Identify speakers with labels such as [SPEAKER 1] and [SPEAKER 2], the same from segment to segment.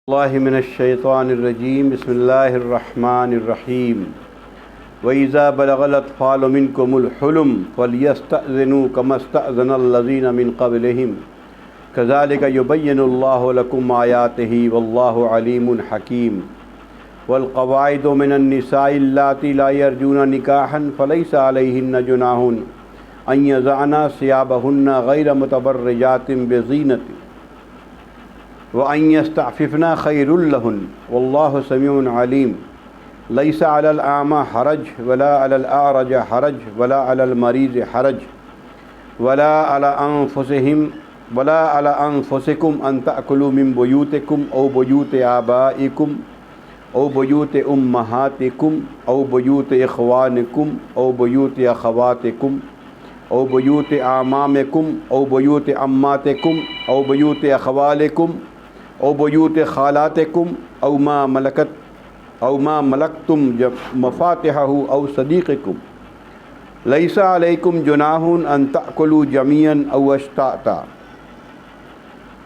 [SPEAKER 1] اللہ من الشیطان الرجیم بسم اللہ الرحمن الرحیم وَإِذَا بَلَغَ الْأَطْفَالُ مِنْكُمُ الْحُلُمَ فَلْيَسْتَأْذِنُوا كَمَا اسْتَأْذَنَ الَّذِينَ مِنْ قَبْلِهِمْ كَذَلِكَ يُبَيِّنُ اللَّهُ لَكُمْ آيَاتِهِ وَاللَّهُ عَلِيمٌ حَكِيمٌ وَالْقَوَاعِدُ مِنَ النِّسَاءِ اللَّاتِي لَا يَرْجُونَ نِكَاحًا فَلَيْسَ عَلَيْهِنَّ جُنَاحٌ أَن يَضَعْنَ ثِيَابَهُنَّ غَيْرَ مُتَبَرِّجَاتٍ بِزِينَةٍ وَأَن يَسْتَعْفِفْنَ خَيْرٌ لَهُنَّ وَاللَّهُ سَمِيعٌ عَلِيمٌ لَيْسَ عَلَى الْأَعْمَى حَرَجٌ وَلَا عَلَى الْأَعْرَجِ حَرَجٌ وَلَا عَلَى الْمَرِيضِ حَرَجٌ وَلَا عَلَى أَنفُسِكُمْ أَن تَأْكُلُوا مِن بُيُوتِكُمْ أَوْ بُيُوتِ آبَائِكُمْ أَوْ بُيُوتِ أُمَّهَاتِكُمْ أَوْ بُيُوتِ إِخْوَانِكُمْ أَوْ بُيُوتِ أَخَوَاتِكُمْ أَوْ بُيُوتِ أَعْمَامِكُمْ أَوْ بُيُوتِ عَمَّاتِكُمْ أَوْ بُيُوتِ أَخْوَالِكُمْ أَوْ بُيُوتِ خَالَاتِكُمْ أَوْ مَا مَلَكْتُمْ مَفَاتِحَهُ أَوْ صَدِيقِكُمْ لَيْسَ عَلَيْكُمْ جُنَاحٌ أَن تَأْكُلُوا جَمِيعًا أَوْ أَشْتَاتًا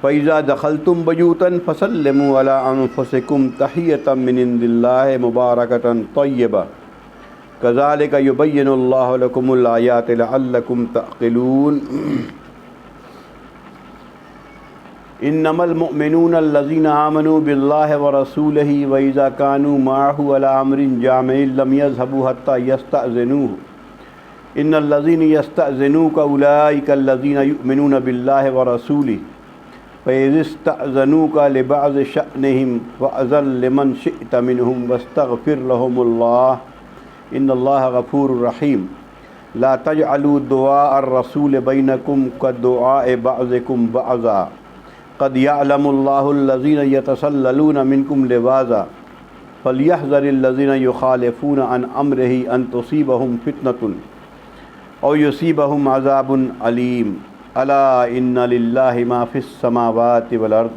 [SPEAKER 1] فَإِذَا دَخَلْتُمْ بُيُوتًا فَسَلِّمُوا عَلَىٰ أَنفُسِكُمْ تَحِيَّةً مِّنْ عِندِ اللَّهِ مُبَارَكَةً طَيِّبَةً كَذَلِكَ يُبَيِّنُ اللَّهُ لَكُمُ الْآيَاتِ لَعَلَّكُمْ تَعْقِلُونَ إنما المؤمنون الذين آمنوا بالله ورسوله وإذا كانوا معه على أمر جامع لم يذهبوا حتى يستأذنوه إن الذين يستأذنوك أولئك الذين يؤمنون بالله ورسوله فإذا استأذنوك لبعض شأنهم فأذن لمن شئت منهم واستغفر لهم الله إن الله غفور رحيم لا تجعلوا دعاء الرسول بينكم كدعاء بعضكم بعضا قد يعلم الله الذين يتسللون منكم لواذا فليحذر الذين يخالفون عن أمره أن تصيبهم فتنة أو يصيبهم عذاب أليم ألا إن لله ما في السماوات والأرض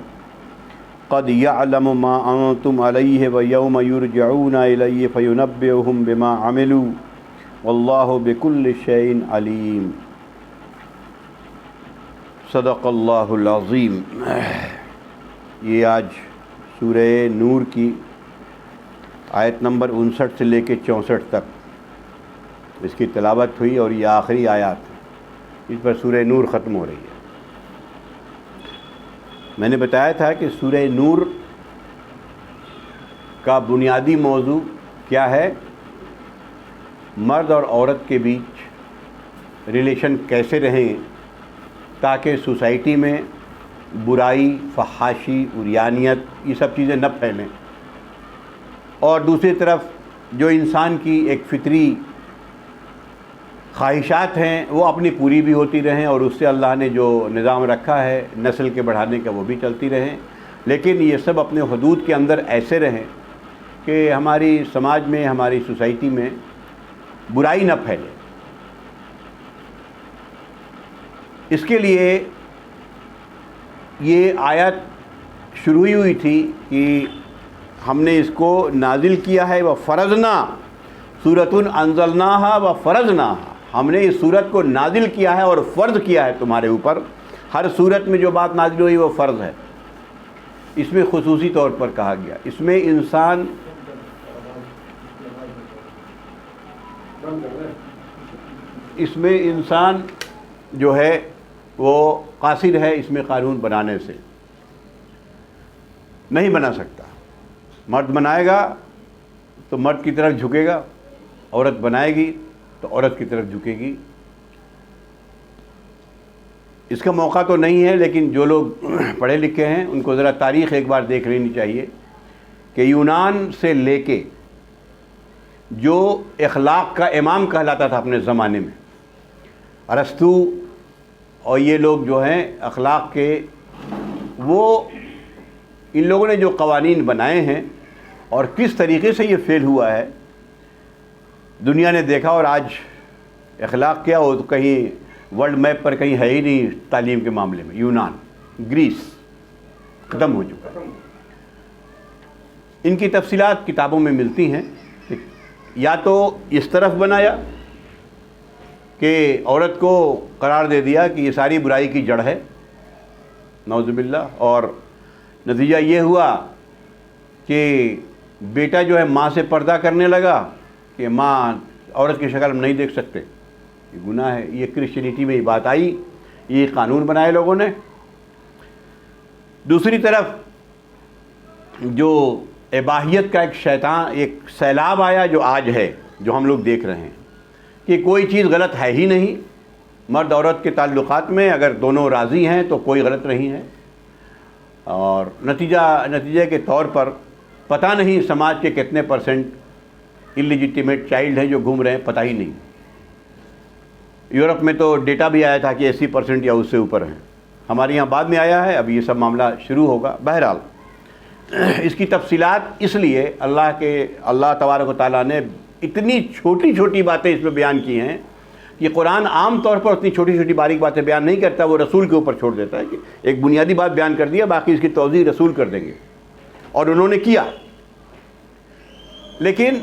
[SPEAKER 1] قد يعلم ما أنتم عليه ويوم يرجعون إليه فينبئهم بما عملوا والله بكل شيء عليم صدق اللہ العظیم۔ یہ آج سورہ نور کی آیت نمبر 59 سے لے کے 64 تک اس کی تلاوت ہوئی اور یہ آخری آیات ہے، اس پر سورہ نور ختم ہو رہی ہے۔ میں نے بتایا تھا کہ سورہ نور کا بنیادی موضوع کیا ہے؟ مرد اور عورت کے بیچ ریلیشن کیسے رہیں تاکہ سوسائٹی میں برائی، فحاشی، عریانیت یہ سب چیزیں نہ پھیلیں، اور دوسری طرف جو انسان کی ایک فطری خواہشات ہیں وہ اپنی پوری بھی ہوتی رہیں، اور اس سے اللہ نے جو نظام رکھا ہے نسل کے بڑھانے کا وہ بھی چلتی رہیں، لیکن یہ سب اپنے حدود کے اندر ایسے رہیں کہ ہماری سماج میں، ہماری سوسائٹی میں برائی نہ پھیلے۔ اس کے لیے یہ آیت شروع ہوئی تھی کہ ہم نے اس کو نازل کیا ہے وَفَرَضْنَا سُورَةٌ أَنزَلْنَاهَا وَفَرَضْنَاهَا، ہم نے اس سورت کو نازل کیا ہے اور فرض کیا ہے تمہارے اوپر۔ ہر سورت میں جو بات نازل ہوئی وہ فرض ہے، اس میں خصوصی طور پر کہا گیا، اس میں انسان جو ہے وہ قاصر ہے اس میں قانون بنانے سے، نہیں بنا سکتا۔ مرد بنائے گا تو مرد کی طرف جھکے گا، عورت بنائے گی تو عورت کی طرف جھکے گی۔ اس کا موقع تو نہیں ہے، لیکن جو لوگ پڑھے لکھے ہیں ان کو ذرا تاریخ ایک بار دیکھ لینی چاہیے کہ یونان سے لے کے جو اخلاق کا امام کہلاتا تھا اپنے زمانے میں، ارسطو اور یہ لوگ جو ہیں اخلاق کے، وہ ان لوگوں نے جو قوانین بنائے ہیں اور کس طریقے سے یہ فیل ہوا ہے دنیا نے دیکھا، اور آج اخلاق کیا ہو تو کہیں ورلڈ میپ پر کہیں ہے ہی نہیں تعلیم کے معاملے میں۔ یونان، گریس ختم ہو چکا۔ ان کی تفصیلات کتابوں میں ملتی ہیں، یا تو اس طرف بنایا کہ عورت کو قرار دے دیا کہ یہ ساری برائی کی جڑ ہے، نعوذ باللہ، اور نتیجہ یہ ہوا کہ بیٹا جو ہے ماں سے پردہ کرنے لگا کہ ماں عورت کی شکل ہم نہیں دیکھ سکتے، یہ گناہ ہے. یہ کرسچینٹی میں یہ بات آئی، یہ قانون بنائے لوگوں نے. دوسری طرف جو اباحیت کا ایک سیلاب آیا جو آج ہے، جو ہم لوگ دیکھ رہے ہیں کہ کوئی چیز غلط ہے ہی نہیں. مرد عورت کے تعلقات میں اگر دونوں راضی ہیں تو کوئی غلط نہیں ہے، اور نتیجے کے طور پر پتہ نہیں سماج کے کتنے % انلیجیٹیمیٹ چائلڈ ہیں جو گھوم رہے ہیں، پتہ ہی نہیں. یورپ میں تو ڈیٹا بھی آیا تھا کہ 80% یا اس سے اوپر ہیں. ہمارے یہاں بعد میں آیا ہے، اب یہ سب معاملہ شروع ہوگا. بہرحال اس کی تفصیلات اس لیے اللہ تبارک و تعالیٰ نے اتنی چھوٹی چھوٹی باتیں اس میں بیان کی ہیں کہ قرآن عام طور پر اتنی چھوٹی چھوٹی باریک باتیں بیان نہیں کرتا، وہ رسول کے اوپر چھوڑ دیتا ہے کہ ایک بنیادی بات بیان کر دیا، باقی اس کی توضیح رسول کر دیں گے. اور انہوں نے کیا. لیکن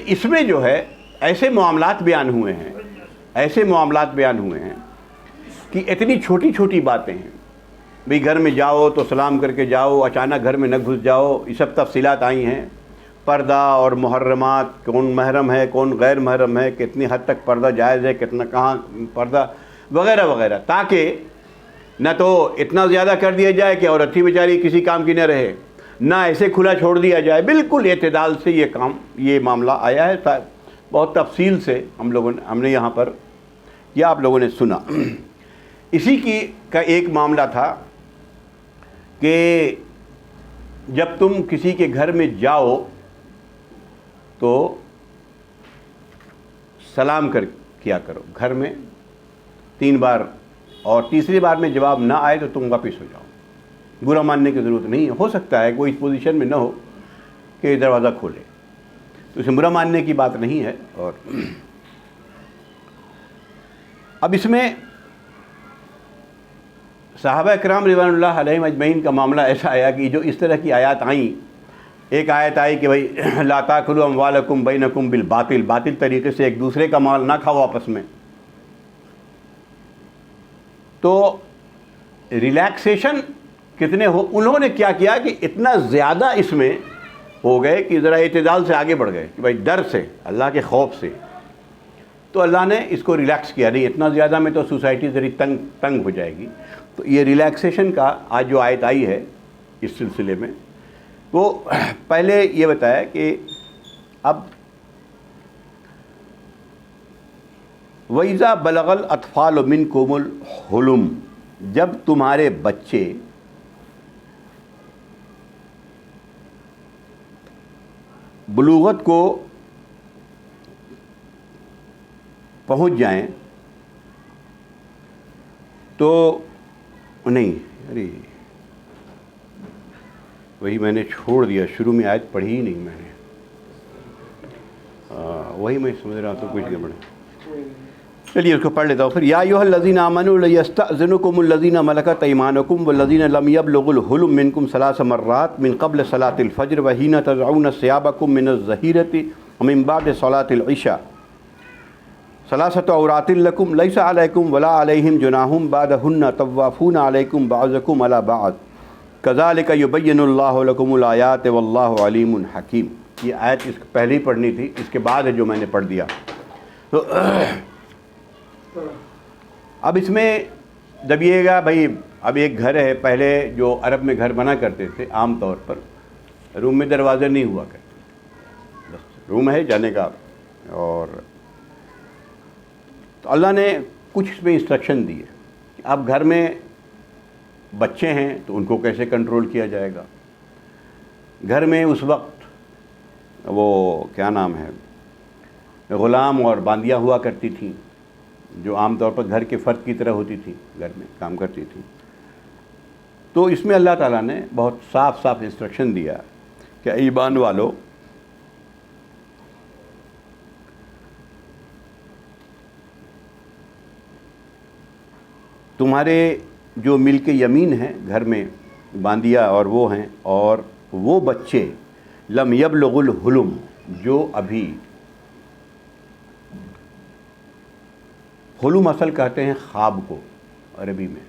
[SPEAKER 1] اس میں جو ہے ایسے معاملات بیان ہوئے ہیں کہ اتنی چھوٹی چھوٹی باتیں ہیں. بھئی گھر میں جاؤ تو سلام کر کے جاؤ، اچانک گھر میں نہ گھس جاؤ، یہ سب تفصیلات آئی ہیں. پردہ اور محرمات، کون محرم ہے کون غیر محرم ہے، کتنی حد تک پردہ جائز ہے، کتنا کہاں پردہ وغیرہ وغیرہ، تاکہ نہ تو اتنا زیادہ کر دیا جائے کہ عورت ہی بیچاری کسی کام کی نہ رہے، نہ ایسے کھلا چھوڑ دیا جائے. بالکل اعتدال سے یہ معاملہ آیا ہے. بہت تفصیل سے ہم نے یہاں پر یا آپ لوگوں نے سنا. اسی کا ایک معاملہ تھا کہ جب تم کسی کے گھر میں جاؤ تو سلام کیا کرو گھر میں 3 بار، اور تیسری بار میں جواب نہ آئے تو تم واپس ہو جاؤ. برا ماننے کی ضرورت نہیں ہے. ہو سکتا ہے کوئی اس پوزیشن میں نہ ہو کہ دروازہ کھولے، تو اسے برا ماننے کی بات نہیں ہے. اور اب اس میں صحابہ اکرام رضوان اللہ علیہم اجمعین کا معاملہ ایسا آیا کہ جو اس طرح کی آیات آئیں، ایک آیت آئی کہ بھائی لا تاکلوا اموالکم بینکم بالباطل، باطل طریقے سے ایک دوسرے کا مال نہ کھاؤ آپس میں. تو ریلیکسیشن کتنے انہوں نے کیا کیا کہ اتنا زیادہ اس میں ہو گئے کہ ذرا اعتدال سے آگے بڑھ گئے کہ بھائی ڈر سے، اللہ کے خوف سے. تو اللہ نے اس کو ریلیکس کیا. نہیں اتنا زیادہ میں تو سوسائٹی ذری تنگ ہو جائے گی. تو یہ ریلیکسیشن کا آج جو آیت آئی ہے اس سلسلے میں، وہ پہلے یہ بتایا کہ اب وَإِذَا بَلَغَ الْأَطْفَالُ مِنْكُمُ الْحُلُمَ، جب تمہارے بچے بلوغت کو پہنچ جائیں تو نہیں، ارے وہی میں نے چھوڑ دیا، شروع میں آیت پڑھی ہی نہیں میں نے. وہی میں سمجھ رہا تو کچھ گڑبڑ ہے. چلیے اس کو پڑھ لیتا ہوں پھر. یا ایھا الذین آمنوا لیستأذنکم الذین ملکت ایمانکم والذین لم یبلغوا الحلم منکم 3 مرات من قبل صلاة الفجر وحین تضعون ثیابکم من الظہیرۃ ومن بعد صلاة العشاء 3 عورات لکم لیس علیکم ولا علیہم جناح بعدہن طوافون علیکم بعضکم علی بعض کذالک یبین اللہ لکم الآیات واللہ علیم حکیم. یہ آیت اس کو پہلے ہی پڑھنی تھی، اس کے بعد ہے جو میں نے پڑھ دیا. تو اب اس میں جب یہ گا بھائی اب ایک گھر ہے، پہلے جو عرب میں گھر بنا کرتے تھے عام طور پر روم میں دروازے نہیں ہوا کرتے، بس روم ہے جانے کا. اور تو اللہ نے کچھ اس میں انسٹرکشن دی ہے کہ اب گھر میں بچے ہیں تو ان کو کیسے کنٹرول کیا جائے گا. گھر میں اس وقت وہ کیا نام ہے غلام اور باندیاں ہوا کرتی تھیں جو عام طور پر گھر کے فرد کی طرح ہوتی تھیں، گھر میں کام کرتی تھیں. تو اس میں اللہ تعالیٰ نے بہت صاف انسٹرکشن دیا کہ ایمان والو تمہارے جو ملک یمین ہیں گھر میں باندیا اور وہ ہیں، اور وہ بچے لم یبلغ الحلم جو ابھی، حلم اصل کہتے ہیں خواب کو عربی میں،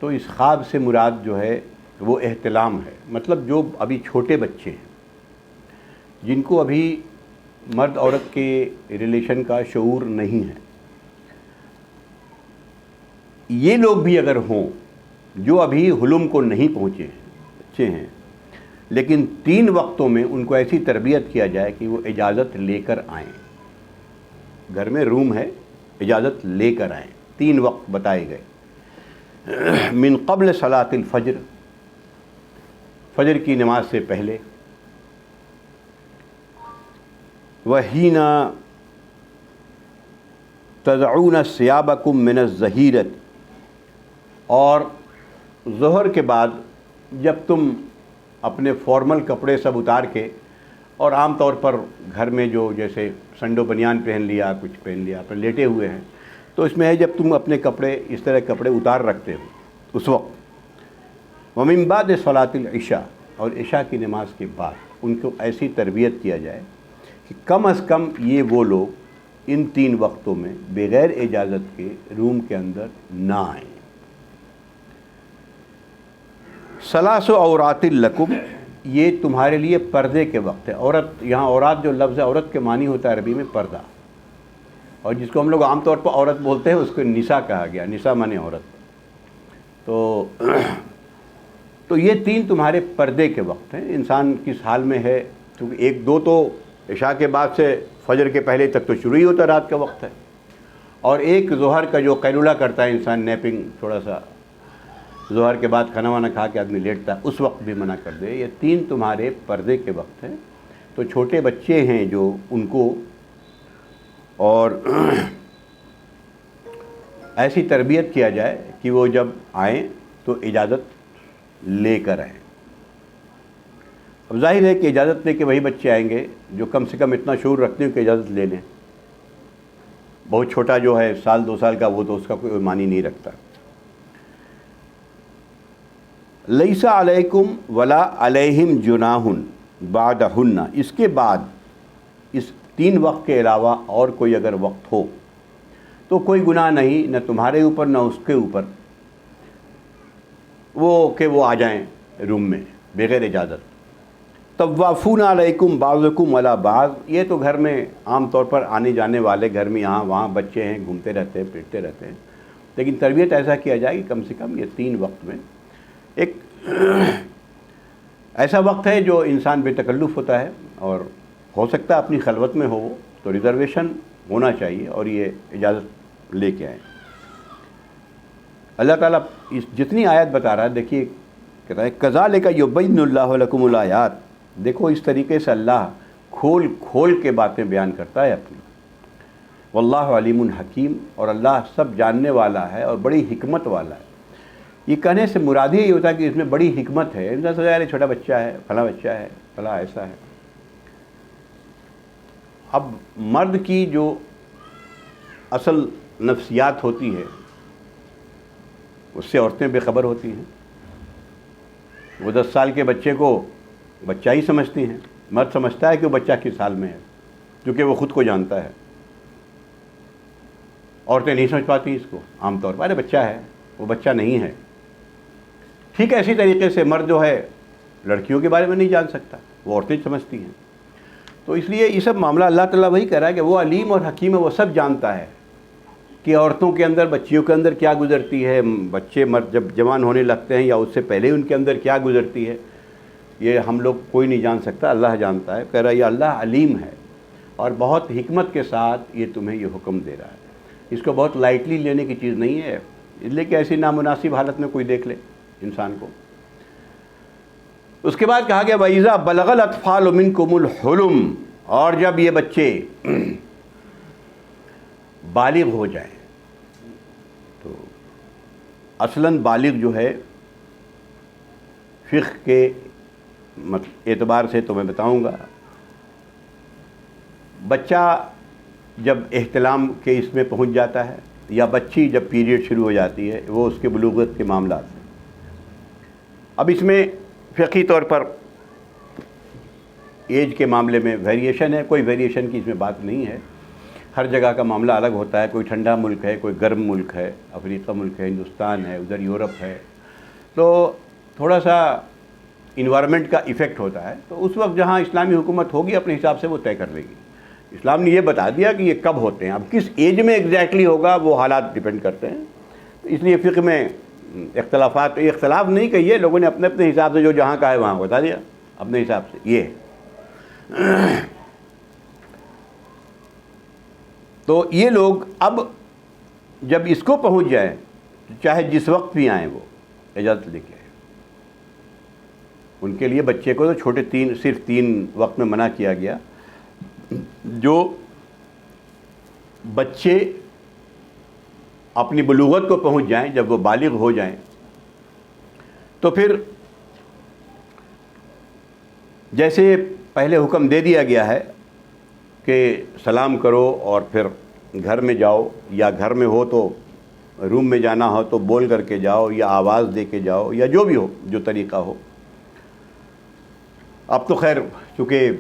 [SPEAKER 1] تو اس خواب سے مراد جو ہے وہ احتلام ہے، مطلب جو ابھی چھوٹے بچے ہیں جن کو ابھی مرد عورت کے ریلیشن کا شعور نہیں ہے، یہ لوگ بھی اگر ہوں جو ابھی حلم کو نہیں پہنچے ہیں، بچے ہیں، لیکن 3 وقتوں میں ان کو ایسی تربیت کیا جائے کہ وہ اجازت لے کر آئیں، گھر میں روم ہے، اجازت لے کر آئیں، 3 وقت بتائے گئے۔ من قبل صلاۃ الفجر، فجر کی نماز سے پہلے، وحین تضعون ثیابکم من الظہیرۃ، اور ظہر کے بعد جب تم اپنے فارمل کپڑے سب اتار کے، اور عام طور پر گھر میں جو جیسے سنڈو بنیان پہن لیا، کچھ پہن لیا، پھر لیٹے ہوئے ہیں، تو اس میں ہے جب تم اپنے کپڑے اس طرح کپڑے اتار رکھتے ہو اس وقت۔ ومن بعد صلاۃ العشاء، اور عشاء کی نماز کے بعد ان کو ایسی تربیت کیا جائے کہ کم از کم یہ وہ لوگ ان 3 وقتوں میں بغیر اجازت کے روم کے اندر نہ آئیں۔ ثلاث عورات لکم، یہ تمہارے لیے پردے کے وقت ہے۔ عورت، یہاں عورات جو لفظ ہے عورت کے معنی ہوتا ہے عربی میں پردہ، اور جس کو ہم لوگ عام طور پر عورت بولتے ہیں اس کو نساء کہا گیا، نساء معنی عورت۔ تو یہ 3 تمہارے پردے کے وقت ہیں۔ انسان کس حال میں ہے، کیونکہ 1-2 تو عشاء کے بعد سے فجر کے پہلے تک تو شروع ہی ہوتا رات کا وقت ہے، اور ایک ظہر کا جو قیلولہ کرتا ہے انسان، نیپنگ، تھوڑا سا ظہر کے بعد کھانا وانا کھا کے آدمی لیٹتا ہے، اس وقت بھی منع کر دے۔ یہ 3 تمہارے پردے کے وقت ہیں۔ تو چھوٹے بچے ہیں جو ان کو اور ایسی تربیت کیا جائے کہ وہ جب آئیں تو اجازت لے کر آئیں۔ اب ظاہر ہے کہ اجازت لے کے وہی بچے آئیں گے جو کم سے کم اتنا شعور رکھتے ہیں کہ اجازت لے لیں۔ بہت چھوٹا جو ہے 1-2 سال کا، وہ تو اس کا کوئی معنی نہیں رکھتا۔ لیس علیکم ولا علیہم جناح بعدہن، اس کے بعد اس 3 وقت کے علاوہ اور کوئی اگر وقت ہو تو کوئی گناہ نہیں، نہ تمہارے اوپر نہ اس کے اوپر، وہ کہ وہ آ جائیں روم میں بغیر اجازت۔ طوافون علیکم بعضکم علی بعض، یہ تو گھر میں عام طور پر آنے جانے والے، گھر میں یہاں وہاں بچے ہیں، گھومتے رہتے ہیں، پھرتے رہتے ہیں، لیکن تربیت ایسا کیا جائے کہ کم سے کم یہ 3 وقت میں ایک ایسا وقت ہے جو انسان بے تکلف ہوتا ہے، اور ہو سکتا ہے اپنی خلوت میں ہو، تو ریزرویشن ہونا چاہیے، اور یہ اجازت لے کے آئیں۔ اللہ تعالیٰ اس جتنی آیت بتا رہا ہے، دیکھیے کہتا ہے کذالک یبین اللہ لکم الآیات، دیکھو اس طریقے سے اللہ کھول کھول کے باتیں بیان کرتا ہے اپنی۔ واللہ علیم حکیم، اور اللہ سب جاننے والا ہے اور بڑی حکمت والا ہے۔ یہ کہنے سے مراد یہی ہوتا ہے کہ اس میں بڑی حکمت ہے۔ انسان سمجھا یار چھوٹا بچہ ہے، فلاں بچہ ہے، فلاں ایسا ہے۔ اب مرد کی جو اصل نفسیات ہوتی ہے اس سے عورتیں بے خبر ہوتی ہیں۔ وہ 10 سال کے بچے کو بچہ ہی سمجھتی ہیں، مرد سمجھتا ہے کہ وہ بچہ کس حال میں ہے، کیونکہ وہ خود کو جانتا ہے۔ عورتیں نہیں سمجھ پاتی اس کو عام طور پر، ارے بچہ ہے، وہ بچہ نہیں ہے۔ ٹھیک ہے، اسی طریقے سے مرد جو ہے لڑکیوں کے بارے میں نہیں جان سکتا، وہ عورتیں سمجھتی ہیں۔ تو اس لیے یہ سب معاملہ اللہ تعالیٰ وہی کہہ رہا ہے کہ وہ علیم اور حکیم ہے، وہ سب جانتا ہے کہ عورتوں کے اندر، بچیوں کے اندر کیا گزرتی ہے، بچے مرد جب جوان ہونے لگتے ہیں یا اس سے پہلے ان کے اندر کیا گزرتی ہے، یہ ہم لوگ کوئی نہیں جان سکتا، اللہ جانتا ہے۔ کہہ رہا ہے یہ اللہ علیم ہے اور بہت حکمت کے ساتھ یہ تمہیں یہ حکم دے رہا ہے۔ اس کو بہت لائٹلی لینے کی چیز نہیں ہے، اس لیے کہ ایسی نامناسب حالت میں کوئی دیکھ لے انسان کو۔ اس کے بعد کہا گیا وَإِذَا بَلَغَ الْأَطْفَالُ مِنْكُمُ الْحُلُمَ، اور جب یہ بچے بالغ ہو جائیں، تو اصلاً بالغ جو ہے فقہ کے اعتبار سے تو میں بتاؤں گا، بچہ جب احتلام کے اس میں پہنچ جاتا ہے، یا بچی جب پیریڈ شروع ہو جاتی ہے، وہ اس کے بلوغت کے معاملات ہیں۔ اب اس میں فقہی طور پر ایج کے معاملے میں ویریشن ہے، کوئی ویریشن کی اس میں بات نہیں ہے، ہر جگہ کا معاملہ الگ ہوتا ہے، کوئی ٹھنڈا ملک ہے، کوئی گرم ملک ہے، افریقہ ملک ہے، ہندوستان ہے، ادھر یورپ ہے، تو تھوڑا سا انوائرمنٹ کا ایفیکٹ ہوتا ہے. تو اس وقت جہاں اسلامی حکومت ہوگی اپنے حساب سے وہ طے کر لے گی. اسلام نے یہ بتا دیا کہ یہ کب ہوتے ہیں، اب کس ایج میں ایگزیکٹلی ہوگا وہ حالات ڈیپینڈ کرتے ہیں. اس لیے فقہ میں اختلافات، یہ اختلاف نہیں کہیے، لوگوں نے اپنے اپنے حساب سے جو جہاں کا ہے وہاں بتا دیا اپنے حساب سے. یہ تو یہ لوگ اب جب اس کو پہنچ جائیں چاہے جس وقت بھی آئیں وہ اجازت لے کے آئیں. ان کے لیے بچے کو تو چھوٹے صرف 3 وقت میں منع کیا گیا. جو بچے اپنی بلوغت کو پہنچ جائیں، جب وہ بالغ ہو جائیں، تو پھر جیسے پہلے حکم دے دیا گیا ہے کہ سلام کرو اور پھر گھر میں جاؤ، یا گھر میں ہو تو روم میں جانا ہو تو بول کر کے جاؤ یا آواز دے کے جاؤ یا جو بھی ہو، جو طریقہ ہو. اب تو خیر چونکہ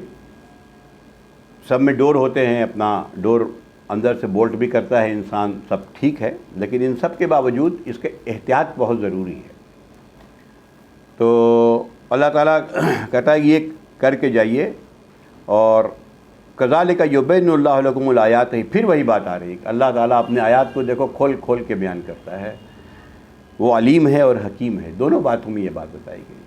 [SPEAKER 1] سب میں ڈور ہوتے ہیں، اپنا ڈور اندر سے بولٹ بھی کرتا ہے انسان، سب ٹھیک ہے، لیکن ان سب کے باوجود اس کے احتیاط بہت ضروری ہے. تو اللہ تعالیٰ کہتا ہے یہ کر کے جائیے. اور کذالک یبین اللہ لکم الآیات، ہی پھر وہی بات آ رہی ہے کہ اللہ تعالیٰ اپنے آیات کو دیکھو کھول کھول کے بیان کرتا ہے. وہ علیم ہے اور حکیم ہے، دونوں باتوں میں یہ بات بتائی گئی.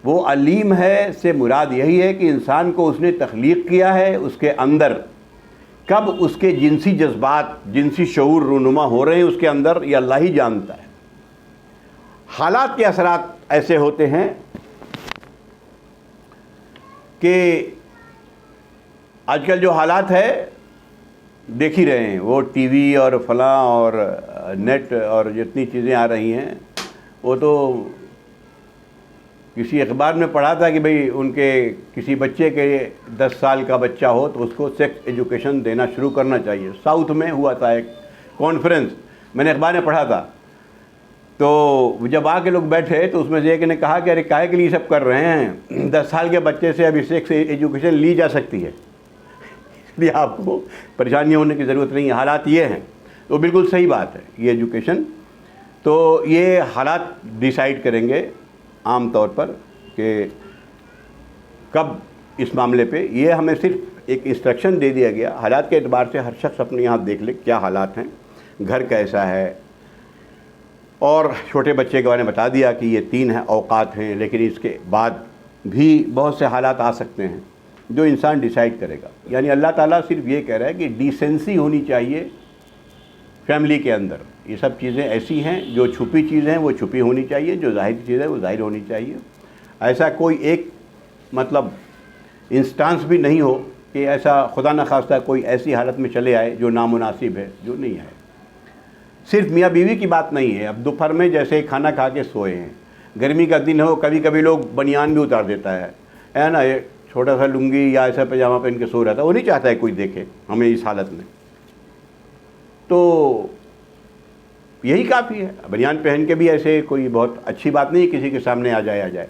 [SPEAKER 1] وہ علیم ہے سے مراد یہی ہے کہ انسان کو اس نے تخلیق کیا ہے، اس کے اندر کب اس کے جنسی جذبات، جنسی شعور رونما ہو رہے ہیں اس کے اندر، یہ اللہ ہی جانتا ہے. حالات کے اثرات ایسے ہوتے ہیں کہ آج کل جو حالات ہے دیکھ ہی رہے ہیں، وہ ٹی وی اور فلاں اور نیٹ اور جتنی چیزیں آ رہی ہیں، وہ تو کسی اخبار میں پڑھا تھا کہ بھئی ان کے کسی بچے کے 10 سال کا بچہ ہو تو اس کو سیکس ایجوکیشن دینا شروع کرنا چاہیے. ساؤتھ میں ہوا تھا ایک کانفرنس، میں نے اخبار میں پڑھا تھا. تو جب آ کے لوگ بیٹھے تو اس میں سے ایک نے کہا کہ ارے کاہے کے لیے سب کر رہے ہیں، 10 سال کے بچے سے ابھی سیکس ایجوکیشن لی جا سکتی ہے، اس لیے آپ کو پریشانی ہونے کی ضرورت نہیں ہے. حالات یہ ہیں. تو بالکل صحیح بات ہے یہ ایجوکیشن. تو یہ حالات ڈیسائیڈ کریں گے عام طور پر کہ کب اس معاملے پہ. یہ ہمیں صرف ایک انسٹرکشن دے دیا گیا. حالات کے اعتبار سے ہر شخص اپنے یہاں دیکھ لے کیا حالات ہیں، گھر کیسا ہے. اور چھوٹے بچے کے بارے میں بتا دیا کہ یہ 3 اوقات ہیں، لیکن اس کے بعد بھی بہت سے حالات آ سکتے ہیں جو انسان ڈیسائیڈ کرے گا. یعنی اللہ تعالیٰ صرف یہ کہہ رہا ہے کہ ڈیسنسی ہونی چاہیے فیملی کے اندر. یہ سب چیزیں ایسی ہیں جو چھپی چیزیں ہیں وہ چھپی ہونی چاہیے، جو ظاہری چیزیں وہ ظاہر ہونی چاہیے. ایسا کوئی ایک مطلب انسٹانس بھی نہیں ہو کہ ایسا خدا نخواستہ کوئی ایسی حالت میں چلے آئے جو نامناسب ہے، جو نہیں ہے. صرف میاں بیوی کی بات نہیں ہے. اب دوپہر میں جیسے کھانا کھا کے سوئے ہیں، گرمی کا دن ہو، کبھی کبھی لوگ بنیان بھی اتار دیتا ہے نا، ایک چھوٹا سا لنگی یا ایسا پاجامہ پہن کے سو رہتا ہے، وہ نہیں چاہتا ہے کوئی دیکھے ہمیں اس حالت میں. تو یہی کافی ہے. بنیان پہن کے بھی ایسے کوئی بہت اچھی بات نہیں کسی کے سامنے آ جائے.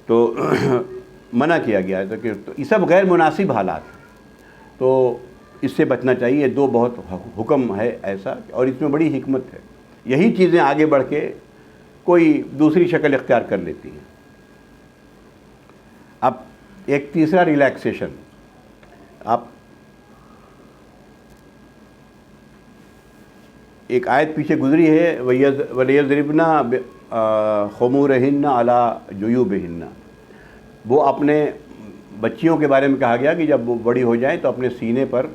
[SPEAKER 1] تو منع کیا گیا ہے. تو یہ سب غیر مناسب حالات ہیں، تو اس سے بچنا چاہیے. یہ 2 بہت حکم ہے ایسا، اور اس میں بڑی حکمت ہے. یہی چیزیں آگے بڑھ کے کوئی دوسری شکل اختیار کر لیتی ہیں. اب ایک تیسرا ریلیکسیشن، آپ ایک آیت پیچھے گزری ہے، وَلِيَضْرِبْنَ خُمُورِهِنَّ عَلَى جُيُوبِهِنَّ. وہ اپنے بچیوں کے بارے میں کہا گیا کہ جب وہ بڑی ہو جائیں تو اپنے سینے پر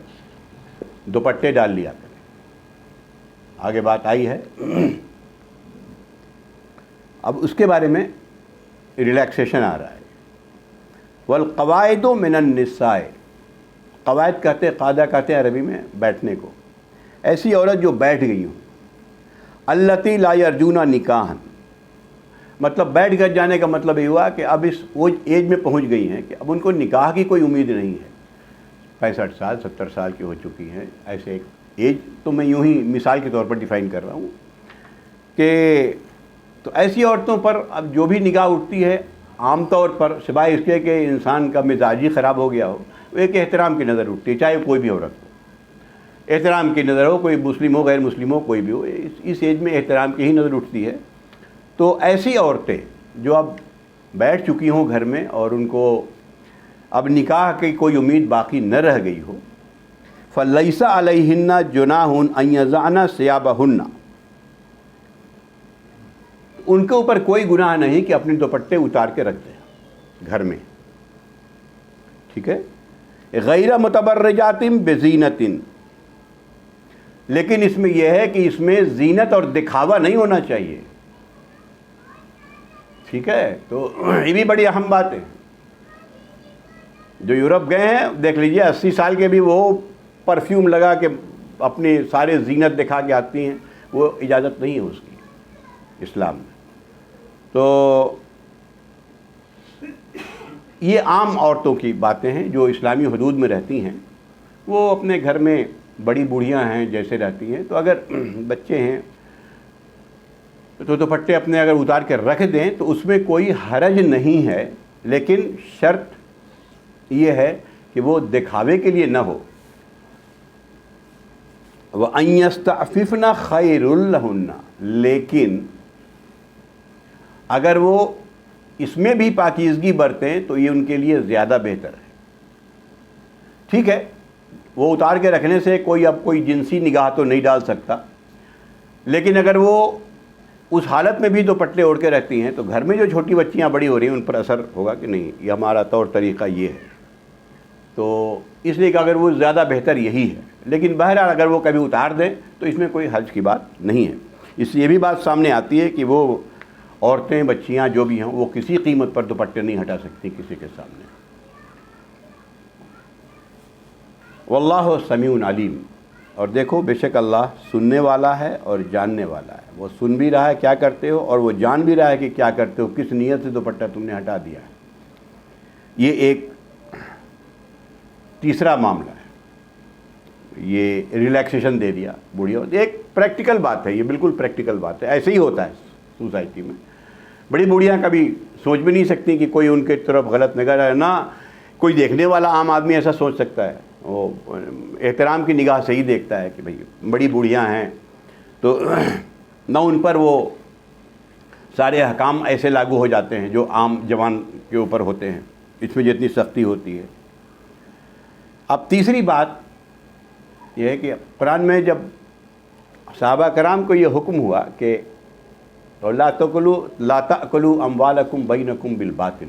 [SPEAKER 1] دوپٹے ڈال لیا کریں. آگے بات آئی ہے. اب اس کے بارے میں ریلیکسیشن آ رہا ہے. وَالْقَوَائِدُ مِنَ النِّسَاءِ، قواعد کہتے ہیں، قاعدہ کہتے ہیں عربی میں بیٹھنے کو. ایسی عورت جو بیٹھ گئی ہوں، اللتی لا یرجون نکاحً، مطلب بیٹھ کر جانے کا مطلب یہ ہوا کہ اب وہ ایج میں پہنچ گئی ہیں کہ اب ان کو نکاح کی کوئی امید نہیں ہے. 65 سال 70 سال کی ہو چکی ہیں. ایسے ایک ایج تو میں یوں ہی مثال کے طور پر ڈیفائن کر رہا ہوں کہ تو ایسی عورتوں پر اب جو بھی نگاہ اٹھتی ہے عام طور پر، سوائے اس کے کہ انسان کا مزاج ہی خراب ہو گیا ہو، ایک احترام کی نظر اٹھتی ہے، چاہے کوئی بھی عورت ہو، احترام کی نظر ہو، کوئی مسلم ہو غیر مسلم ہو کوئی بھی ہو، اس ایج میں احترام کی ہی نظر اٹھتی ہے۔ تو ایسی عورتیں جو اب بیٹھ چکی ہوں گھر میں اور ان کو اب نکاح کی کوئی امید باقی نہ رہ گئی ہو، فَلَيْسَ عَلَيْهِنَّ جُنَاحٌ أَن يَضَعْنَ ثِيَابَهُنَّ، ان کے اوپر کوئی گناہ نہیں کہ اپنے دوپٹے اتار کے رکھ دیں گھر میں، ٹھیک ہے، غیر متبرجات بزینت، لیکن اس میں یہ ہے کہ اس میں زینت اور دکھاوا نہیں ہونا چاہیے، ٹھیک ہے۔ تو یہ بھی بڑی اہم بات ہے۔ جو یورپ گئے ہیں دیکھ لیجئے 80 سال کے بھی وہ پرفیوم لگا کے اپنی سارے زینت دکھا کے آتی ہیں، وہ اجازت نہیں ہے اس کی اسلام میں۔ تو یہ عام عورتوں کی باتیں ہیں جو اسلامی حدود میں رہتی ہیں، وہ اپنے گھر میں بڑی بوڑھیاں ہیں جیسے رہتی ہیں، تو اگر بچے ہیں تو دوپٹے اپنے اگر اتار کے رکھ دیں تو اس میں کوئی حرج نہیں ہے، لیکن شرط یہ ہے کہ وہ دکھاوے کے لیے نہ ہو۔ وَأَن يَسْتَعْفِفْنَ خَيْرٌ لَهُنَّ، لیکن اگر وہ اس میں بھی پاکیزگی برتیں تو یہ ان کے لیے زیادہ بہتر ہے، ٹھیک ہے۔ وہ اتار کے رکھنے سے کوئی جنسی نگاہ تو نہیں ڈال سکتا، لیکن اگر وہ اس حالت میں بھی دوپٹے اوڑھ کے رہتی ہیں تو گھر میں جو چھوٹی بچیاں بڑی ہو رہی ہیں ان پر اثر ہوگا کہ نہیں، یہ ہمارا طور طریقہ یہ ہے، تو اس لیے کہ اگر وہ زیادہ بہتر یہی ہے، لیکن بہرحال اگر وہ کبھی اتار دیں تو اس میں کوئی حرج کی بات نہیں ہے۔ اس سے یہ بھی بات سامنے آتی ہے کہ وہ عورتیں بچیاں جو بھی ہوں وہ کسی قیمت پر دوپٹے نہیں ہٹا سکتی کسی کے سامنے۔ واللہ سمیع علیم، اور دیکھو بے شک اللہ سننے والا ہے اور جاننے والا ہے، وہ سن بھی رہا ہے کیا کرتے ہو اور وہ جان بھی رہا ہے کہ کیا کرتے ہو، کس نیت سے دوپٹہ تم نے ہٹا دیا ہے۔ یہ ایک تیسرا معاملہ ہے، یہ ریلیکسیشن دے دیا بوڑھیوں، ایک پریکٹیکل بات ہے، یہ بالکل پریکٹیکل بات ہے، ایسے ہی ہوتا ہے سوسائٹی میں۔ بڑی بوڑھیاں کبھی سوچ بھی نہیں سکتی کہ کوئی ان کے طرف غلط نگاہ ہے، نہ کوئی دیکھنے والا عام آدمی ایسا سوچ سکتا ہے، وہ احترام کی نگاہ سے ہی دیکھتا ہے کہ بھئی بڑی بوڑھیاں ہیں تو نہ ان پر وہ سارے احکام ایسے لاگو ہو جاتے ہیں جو عام جوان کے اوپر ہوتے ہیں، اس میں جتنی سختی ہوتی ہے۔ اب تیسری بات یہ ہے کہ قرآن میں جب صحابہ کرام کو یہ حکم ہوا کہ لا تأکلوا اموالکم بینکم بالباطل،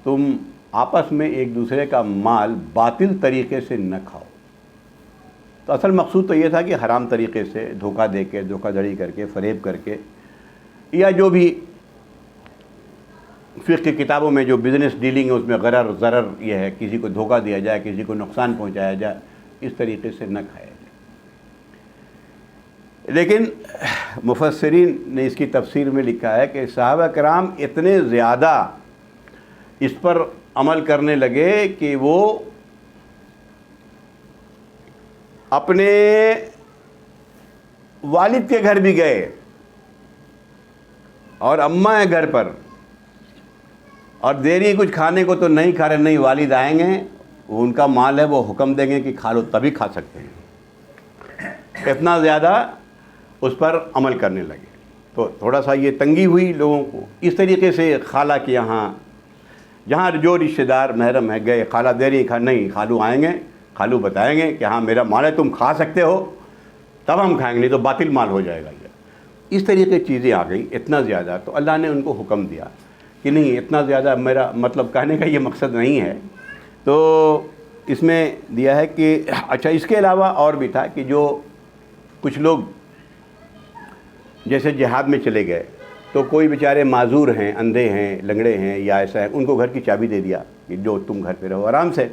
[SPEAKER 1] تم آپس میں ایک دوسرے کا مال باطل طریقے سے نہ کھاؤ، تو اصل مقصود تو یہ تھا کہ حرام طریقے سے دھوکہ دے کے، دھوکہ دھڑی کر کے، فریب کر کے، یا جو بھی فقہ کی کتابوں میں جو بزنس ڈیلنگ ہے اس میں غرر ضرر یہ ہے، کسی کو دھوکہ دیا جائے، کسی کو نقصان پہنچایا جائے، اس طریقے سے نہ کھایا جائے۔ لیکن مفسرین نے اس کی تفسیر میں لکھا ہے کہ صحابہ کرام اتنے زیادہ اس پر عمل کرنے لگے کہ وہ اپنے والد کے گھر بھی گئے اور اماں ہے گھر پر، اور دیری کچھ کھانے کو تو نہیں کھا رہے، نہیں والد آئیں گے، وہ ان کا مال ہے، وہ حکم دیں گے کہ کھا لو تبھی کھا سکتے ہیں، اتنا زیادہ اس پر عمل کرنے لگے۔ تو تھوڑا سا یہ تنگی ہوئی لوگوں کو۔ اس طریقے سے خالہ کے یہاں جہاں جو رشتہ دار محرم ہے گئے، خالہ دے رہی، نہیں خالو آئیں گے، خالو بتائیں گے کہ ہاں میرا مال ہے، تم کھا سکتے ہو تب ہم کھائیں گے، نہیں تو باطل مال ہو جائے گا۔ یہ اس طریقے کی چیزیں آ گئی اتنا زیادہ، تو اللہ نے ان کو حکم دیا کہ نہیں اتنا زیادہ، میرا مطلب کہنے کا یہ مقصد نہیں ہے۔ تو اس میں دیا ہے کہ اچھا اس کے علاوہ اور بھی تھا کہ جو کچھ لوگ جیسے جہاد میں چلے گئے تو کوئی بیچارے معذور ہیں، اندھے ہیں، لنگڑے ہیں یا ایسا ہے، ان کو گھر کی چابی دے دیا کہ جو تم گھر پہ رہو آرام سے۔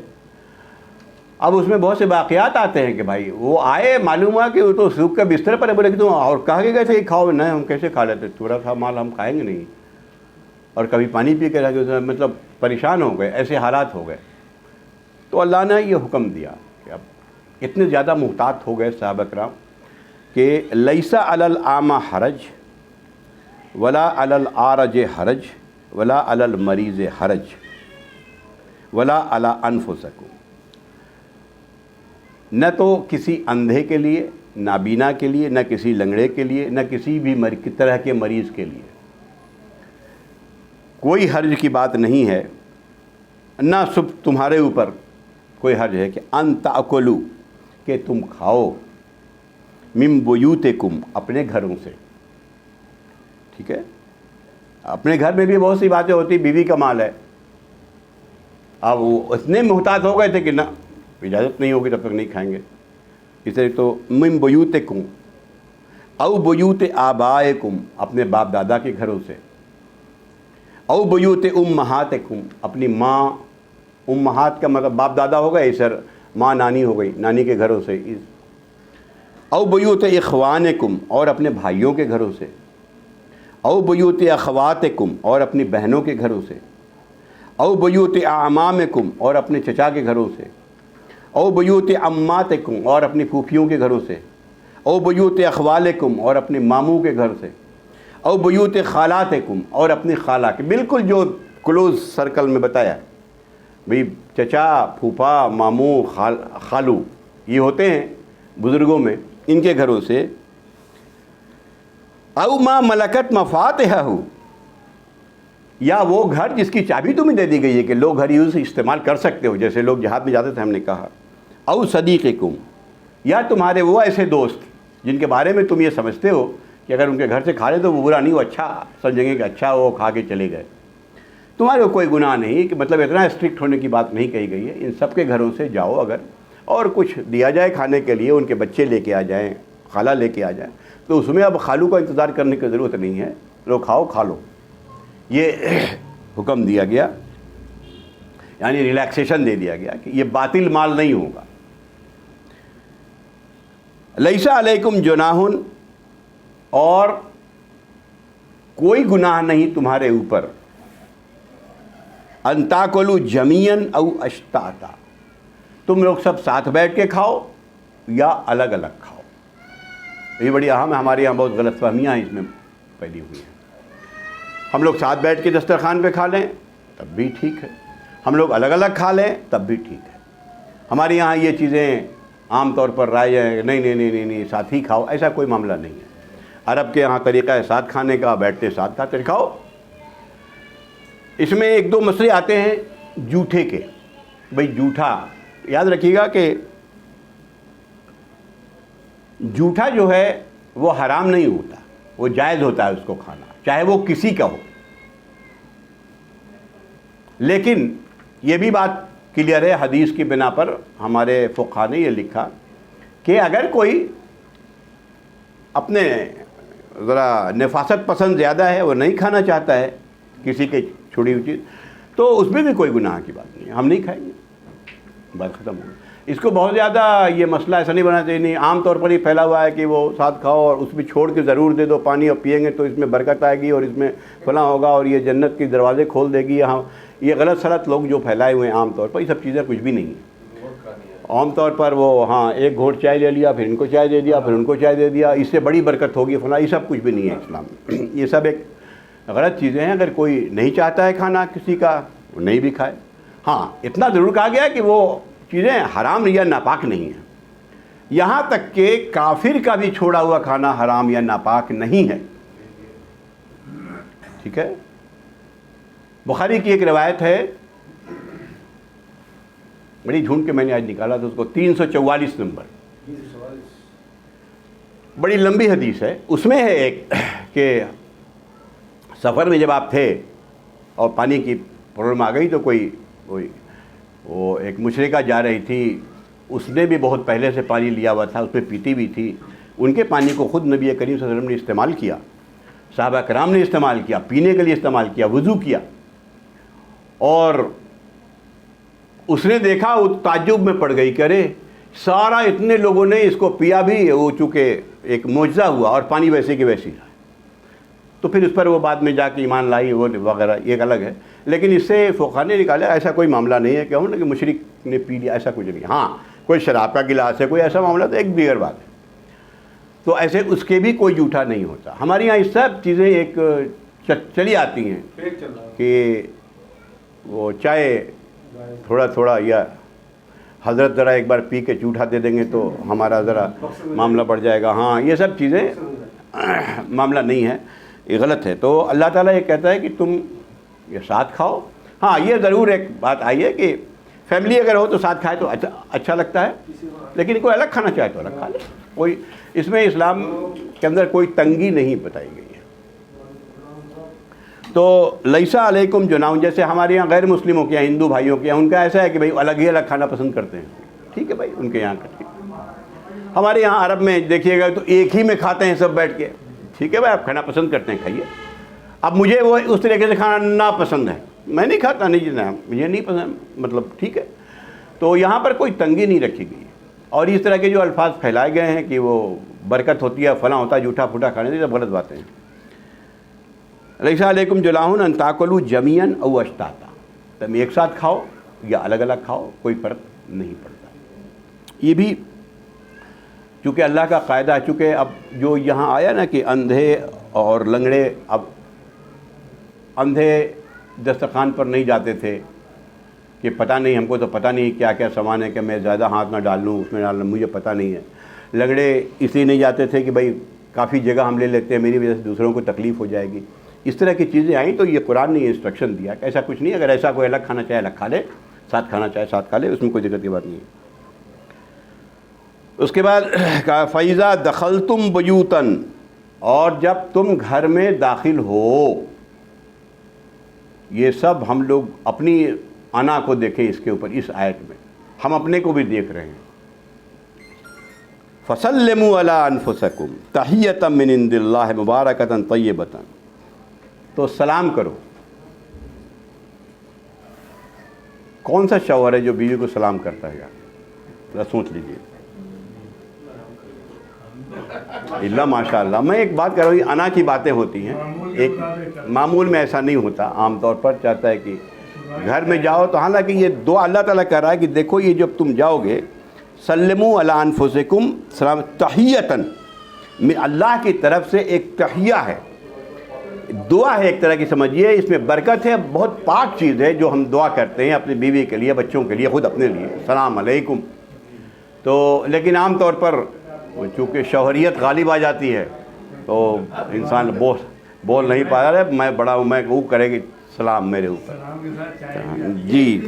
[SPEAKER 1] اب اس میں بہت سے واقعات آتے ہیں کہ بھائی وہ آئے، معلوم ہوا کہ وہ تو سوکھ کے بستر پر ہے، بولے کہ تم اور کہا کہ کیسے کھاؤ، نہیں ہم کیسے کھا لیتے، تھوڑا سا مال ہم کھائیں گے نہیں، اور کبھی پانی پی کے رہ گئے، مطلب پریشان ہو گئے، ایسے حالات ہو گئے۔ تو اللہ نے یہ حکم دیا کہ اب اتنے زیادہ محتاط ہو گئے صحابہ کرام کہ لیس علی الاعمى حرج ولا علی العارج حرج ولا علی المریض حرج ولا علی انفسکم، نہ تو کسی اندھے کے لیے، نابینا کے لیے، نہ کسی لنگڑے کے لیے، نہ کسی بھی طرح کے مریض کے لیے کوئی حرج کی بات نہیں ہے، نہ صرف تمہارے اوپر کوئی حرج ہے کہ ان تاکلوا، کہ تم کھاؤ، من بیوتکم، اپنے گھروں سے. ٹھیک ہے، اپنے گھر میں بھی بہت سی باتیں ہوتی، بیوی کا مال ہے. اب وہ اتنے محتاط ہو گئے تھے کہ نہ اجازت نہیں ہوگی تب تک نہیں کھائیں گے. اس طرح تو من بیوتکم او بیوت آبائکم، اپنے باپ دادا کے گھروں سے، او بیوت امہاتکم، اپنی ماں، امہات کا مطلب باپ دادا ہو گئے، سر ماں نانی ہو گئی، نانی کے گھروں سے. او بیوت اخوانکم، اور اپنے بھائیوں کے گھروں سے، او بیوت اخواتکم، اور اپنی بہنوں کے گھروں سے، او بیوت اعمامکم، اور اپنے چچا کے گھروں سے، او بیوت عماتکم، اور اپنی پھوپھیوں کے گھروں سے، او بیوت اخوالکم، اور اپنے ماموں کے گھر سے، او بیوت خالاتکم، اور اپنی خالہ کے. بالکل جو کلوز سرکل میں بتایا بھئی، چچا، پھوپھا، ماموں، خالو، یہ ہوتے ہیں بزرگوں میں، ان کے گھروں سے. او ما ملکت مفاتحہ، یا وہ گھر جس کی چابی تمہیں دے دی گئی ہے کہ لوگ گھر یوں سے استعمال کر سکتے ہو، جیسے لوگ جہاد میں جاتے تھے ہم نے کہا. او صدیقکم، یا تمہارے وہ ایسے دوست جن کے بارے میں تم یہ سمجھتے ہو کہ اگر ان کے گھر سے کھا لے تو وہ برا نہیں، وہ اچھا سمجھیں گے کہ اچھا وہ کھا کے چلے گئے. تمہارے کو کوئی گناہ نہیں، کہ مطلب اتنا اسٹرکٹ ہونے کی بات نہیں کہی گئی ہے. ان سب کے گھروں سے جاؤ، اگر اور کچھ دیا جائے کھانے کے لیے، ان کے بچے لے کے آ جائیں، خالہ لے کے آ جائیں، تو اس میں اب خالو کا انتظار کرنے کی ضرورت نہیں ہے، لو کھاؤ، کھا لو. یہ حکم دیا گیا، یعنی ریلیکسیشن دے دیا گیا کہ یہ باطل مال نہیں ہوگا. لیس علیکم جناح، اور کوئی گناہ نہیں تمہارے اوپر، ان تاکلوا جمیعا او اشتاتا، تم لوگ سب ساتھ بیٹھ کے کھاؤ یا الگ الگ کھاؤ. یہ بڑی اہم ہے، ہمارے یہاں بہت غلط فہمیاں ہیں اس میں پھیلی ہوئی ہیں. ہم لوگ ساتھ بیٹھ کے دسترخوان پہ کھا لیں تب بھی ٹھیک ہے، ہم لوگ الگ الگ کھا لیں تب بھی ٹھیک ہے. ہمارے یہاں یہ چیزیں عام طور پر رائج ہے، نہیں نہیں نہیں نہیں نہیں ساتھ ہی کھاؤ، ایسا کوئی معاملہ نہیں ہے. عرب کے یہاں طریقہ ہے ساتھ کھانے کا، بیٹھتے ساتھ کھاتے کھاؤ. اس میں ایک دو مسئلے آتے ہیں جھوٹے کے. بھئی جھوٹا، یاد رکھیے گا کہ جھوٹا جو ہے وہ حرام نہیں ہوتا، وہ جائز ہوتا ہے اس کو کھانا، چاہے وہ کسی کا ہو. لیکن یہ بھی بات کلیئر ہے، حدیث کی بنا پر ہمارے فقہاء نے یہ لکھا کہ اگر کوئی اپنے ذرا نفاست پسند زیادہ ہے، وہ نہیں کھانا چاہتا ہے کسی کے چھوڑی ہوئی چیز، تو اس میں بھی کوئی گناہ کی بات نہیں ہے، ہم نہیں کھائیں گے، بات ختم ہو گئی. اس کو بہت زیادہ یہ مسئلہ ایسا نہیں بنانا چاہیے. نہیں، عام طور پر ہی پھیلا ہوا ہے کہ وہ ساتھ کھاؤ اور اس میں چھوڑ کے ضرور دے دو پانی، اور پئیں گے تو اس میں برکت آئے گی اور اس میں فلاں ہوگا اور یہ جنت کے دروازے کھول دے گی. یہاں یہ غلط سلط لوگ جو پھیلائے ہوئے ہیں عام طور پر، یہ سب چیزیں کچھ بھی نہیں ہیں. عام طور پر وہ ہاں ایک گھونٹ چائے لے لیا، پھر ان کو چائے دے دیا، پھر ان کو چائے دے دیا، اس سے بڑی برکت ہوگی فلاں، یہ سب کچھ بھی نہیں ہے اسلام میں. یہ سب ایک غلط چیزیں ہیں. اگر کوئی نہیں چاہتا ہے کھانا کسی کا، وہ نہیں بھی کھائے. ہاں اتنا ضرور کہا گیا کہ وہ چیزیں حرام یا ناپاک نہیں ہیں. یہاں تک کہ کافر کا بھی چھوڑا ہوا کھانا حرام یا ناپاک نہیں ہے. ٹھیک ہے. بخاری کی ایک روایت ہے، بڑی ڈھونڈ کے میں نے آج نکالا تھا اس کو، 344 نمبر، بڑی لمبی حدیث ہے. اس میں ہے ایک کہ سفر میں جب آپ تھے اور پانی کی پرابلم آ گئی تو کوئی وہ ایک مشرکہ جا رہی تھی، اس نے بھی بہت پہلے سے پانی لیا ہوا تھا، اس میں پیتی بھی تھی. ان کے پانی کو خود نبی کریم صلی اللہ علیہ وسلم نے استعمال کیا، صحابہ کرام نے استعمال کیا، پینے کے لیے استعمال کیا، وضو کیا. اور اس نے دیکھا، وہ تعجب میں پڑ گئی کہ ارے سارا اتنے لوگوں نے اس کو پیا بھی، وہ چونکہ ایک معجزہ ہوا اور پانی ویسے کی ویسی رہا. تو پھر اس پر وہ بعد میں جا کے ایمان لائی وہ وغیرہ، یہ الگ ہے. لیکن اس سے فقہاء نے نکالا ایسا کوئی معاملہ نہیں ہے کہ ہم کہ مشرک نے پی لیا، ایسا کچھ نہیں. ہاں کوئی شراب کا گلاس ہے، کوئی ایسا معاملہ تو ایک دیگر بات ہے، تو ایسے اس کے بھی کوئی جھوٹا نہیں ہوتا. ہمارے یہاں یہ سب چیزیں ایک چلی آتی ہیں کہ وہ چائے تھوڑا تھوڑا، یا حضرت ذرا ایک بار پی کے جھوٹا دے دیں گے تو ہمارا ذرا معاملہ بڑھ جائے گا. ہاں یہ سب چیزیں معاملہ نہیں ہے، یہ غلط ہے. تو اللہ تعالیٰ یہ کہتا ہے کہ تم یہ ساتھ کھاؤ. ہاں یہ ضرور ایک بات آئی ہے کہ فیملی اگر ہو تو ساتھ کھائے تو اچھا لگتا ہے، لیکن کوئی الگ کھانا چاہے تو الگ کھا لے. کوئی اس میں اسلام کے اندر کوئی تنگی نہیں بتائی گئی ہے. تو لیسا علیکم جناح، جیسے ہمارے یہاں غیر مسلموں کے یہاں، ہندو بھائیوں کے یہاں ان کا ایسا ہے کہ بھائی الگ ہی الگ کھانا پسند کرتے ہیں. ٹھیک ہے بھائی، ان کے یہاں کا. ہمارے یہاں عرب میں دیکھیے گا تو ایک ہی میں کھاتے ہیں سب بیٹھ کے. ٹھیک ہے بھائی، آپ کھانا پسند کرتے ہیں کھائیے. اب مجھے وہ اس طریقے سے کھانا ناپسند ہے، میں نہیں کھاتا، نہیں جناب مجھے نہیں پسند، مطلب ٹھیک ہے. تو یہاں پر کوئی تنگی نہیں رکھی گئی ہے. اور اس طرح کے جو الفاظ پھیلائے گئے ہیں کہ وہ برکت ہوتی ہے، فلاں ہوتا ہے، جھوٹا پھوٹا کھانے سے، سب غلط باتیں ہیں. لیسا علیکم جناح ان تاکلوا جمیعا او اشتاتا، تم ایک ساتھ کھاؤ یا الگ الگ کھاؤ، کوئی فرق نہیں پڑتا. یہ بھی چونکہ اللہ کا قاعدہ ہے، چونکہ اب جو یہاں آیا نا کہ اندھے اور لنگڑے، اب اندھے دسترخوان پر نہیں جاتے تھے کہ پتہ نہیں، ہم کو تو پتہ نہیں کیا کیا سامان ہے کہ میں زیادہ ہاتھ نہ ڈال لوں، اس میں ڈال لوں، مجھے پتہ نہیں ہے. لنگڑے اس لیے نہیں جاتے تھے کہ بھائی کافی جگہ ہم لے لیتے ہیں، میری وجہ سے دوسروں کو تکلیف ہو جائے گی. اس طرح کی چیزیں آئیں تو یہ قرآن نے یہ انسٹرکشن دیا کہ ایسا کچھ نہیں. اگر ایسا کوئی الگ کھانا چاہے الگ کھا لے، ساتھ کھانا چاہے ساتھ کھا لے، اس میں کوئی دقت کی بات نہیں ہے. اس کے بعد کہا فَإِذَا دَخَلْتُمْ بُيُوتًا، اور جب تم گھر میں داخل ہو. یہ سب ہم لوگ اپنی انا کو دیکھیں اس کے اوپر، اس آیت میں ہم اپنے کو بھی دیکھ رہے ہیں. فَسَلِّمُوا عَلَىٰ أَنفُسَكُمْ تَحِيَّةً مِّنْ عِندِ اللَّهِ مُبَارَكَةً طَيِّبَةً، تو سلام کرو. کون سا شوہر ہے جو بیوی کو سلام کرتا ہے؟ ذرا سوچ لیجیے. اللہ ماشاء اللہ. میں ایک بات کر رہا ہوں، انا کی باتیں ہوتی ہیں، ایک معمول میں ایسا نہیں ہوتا. عام طور پر چاہتا ہے کہ گھر میں جاؤ تو، حالانکہ یہ دعا اللہ تعالیٰ کہہ رہا ہے کہ دیکھو یہ جب تم جاؤ گے، سلموا علی انفسکم سلام تحیۃً، اللہ کی طرف سے ایک تحیہ ہے، دعا ہے ایک طرح کی، سمجھیے اس میں برکت ہے. بہت پاک چیز ہے جو ہم دعا کرتے ہیں اپنی بیوی کے لیے، بچوں کے لیے، خود اپنے لیے، السلام علیکم. تو لیکن عام طور پر چونکہ شوہریت غالب آ جاتی ہے تو انسان بول نہیں پا رہا ہے. میں بڑا ہوں، میں وہ کرے گی سلام میرے اوپر. جی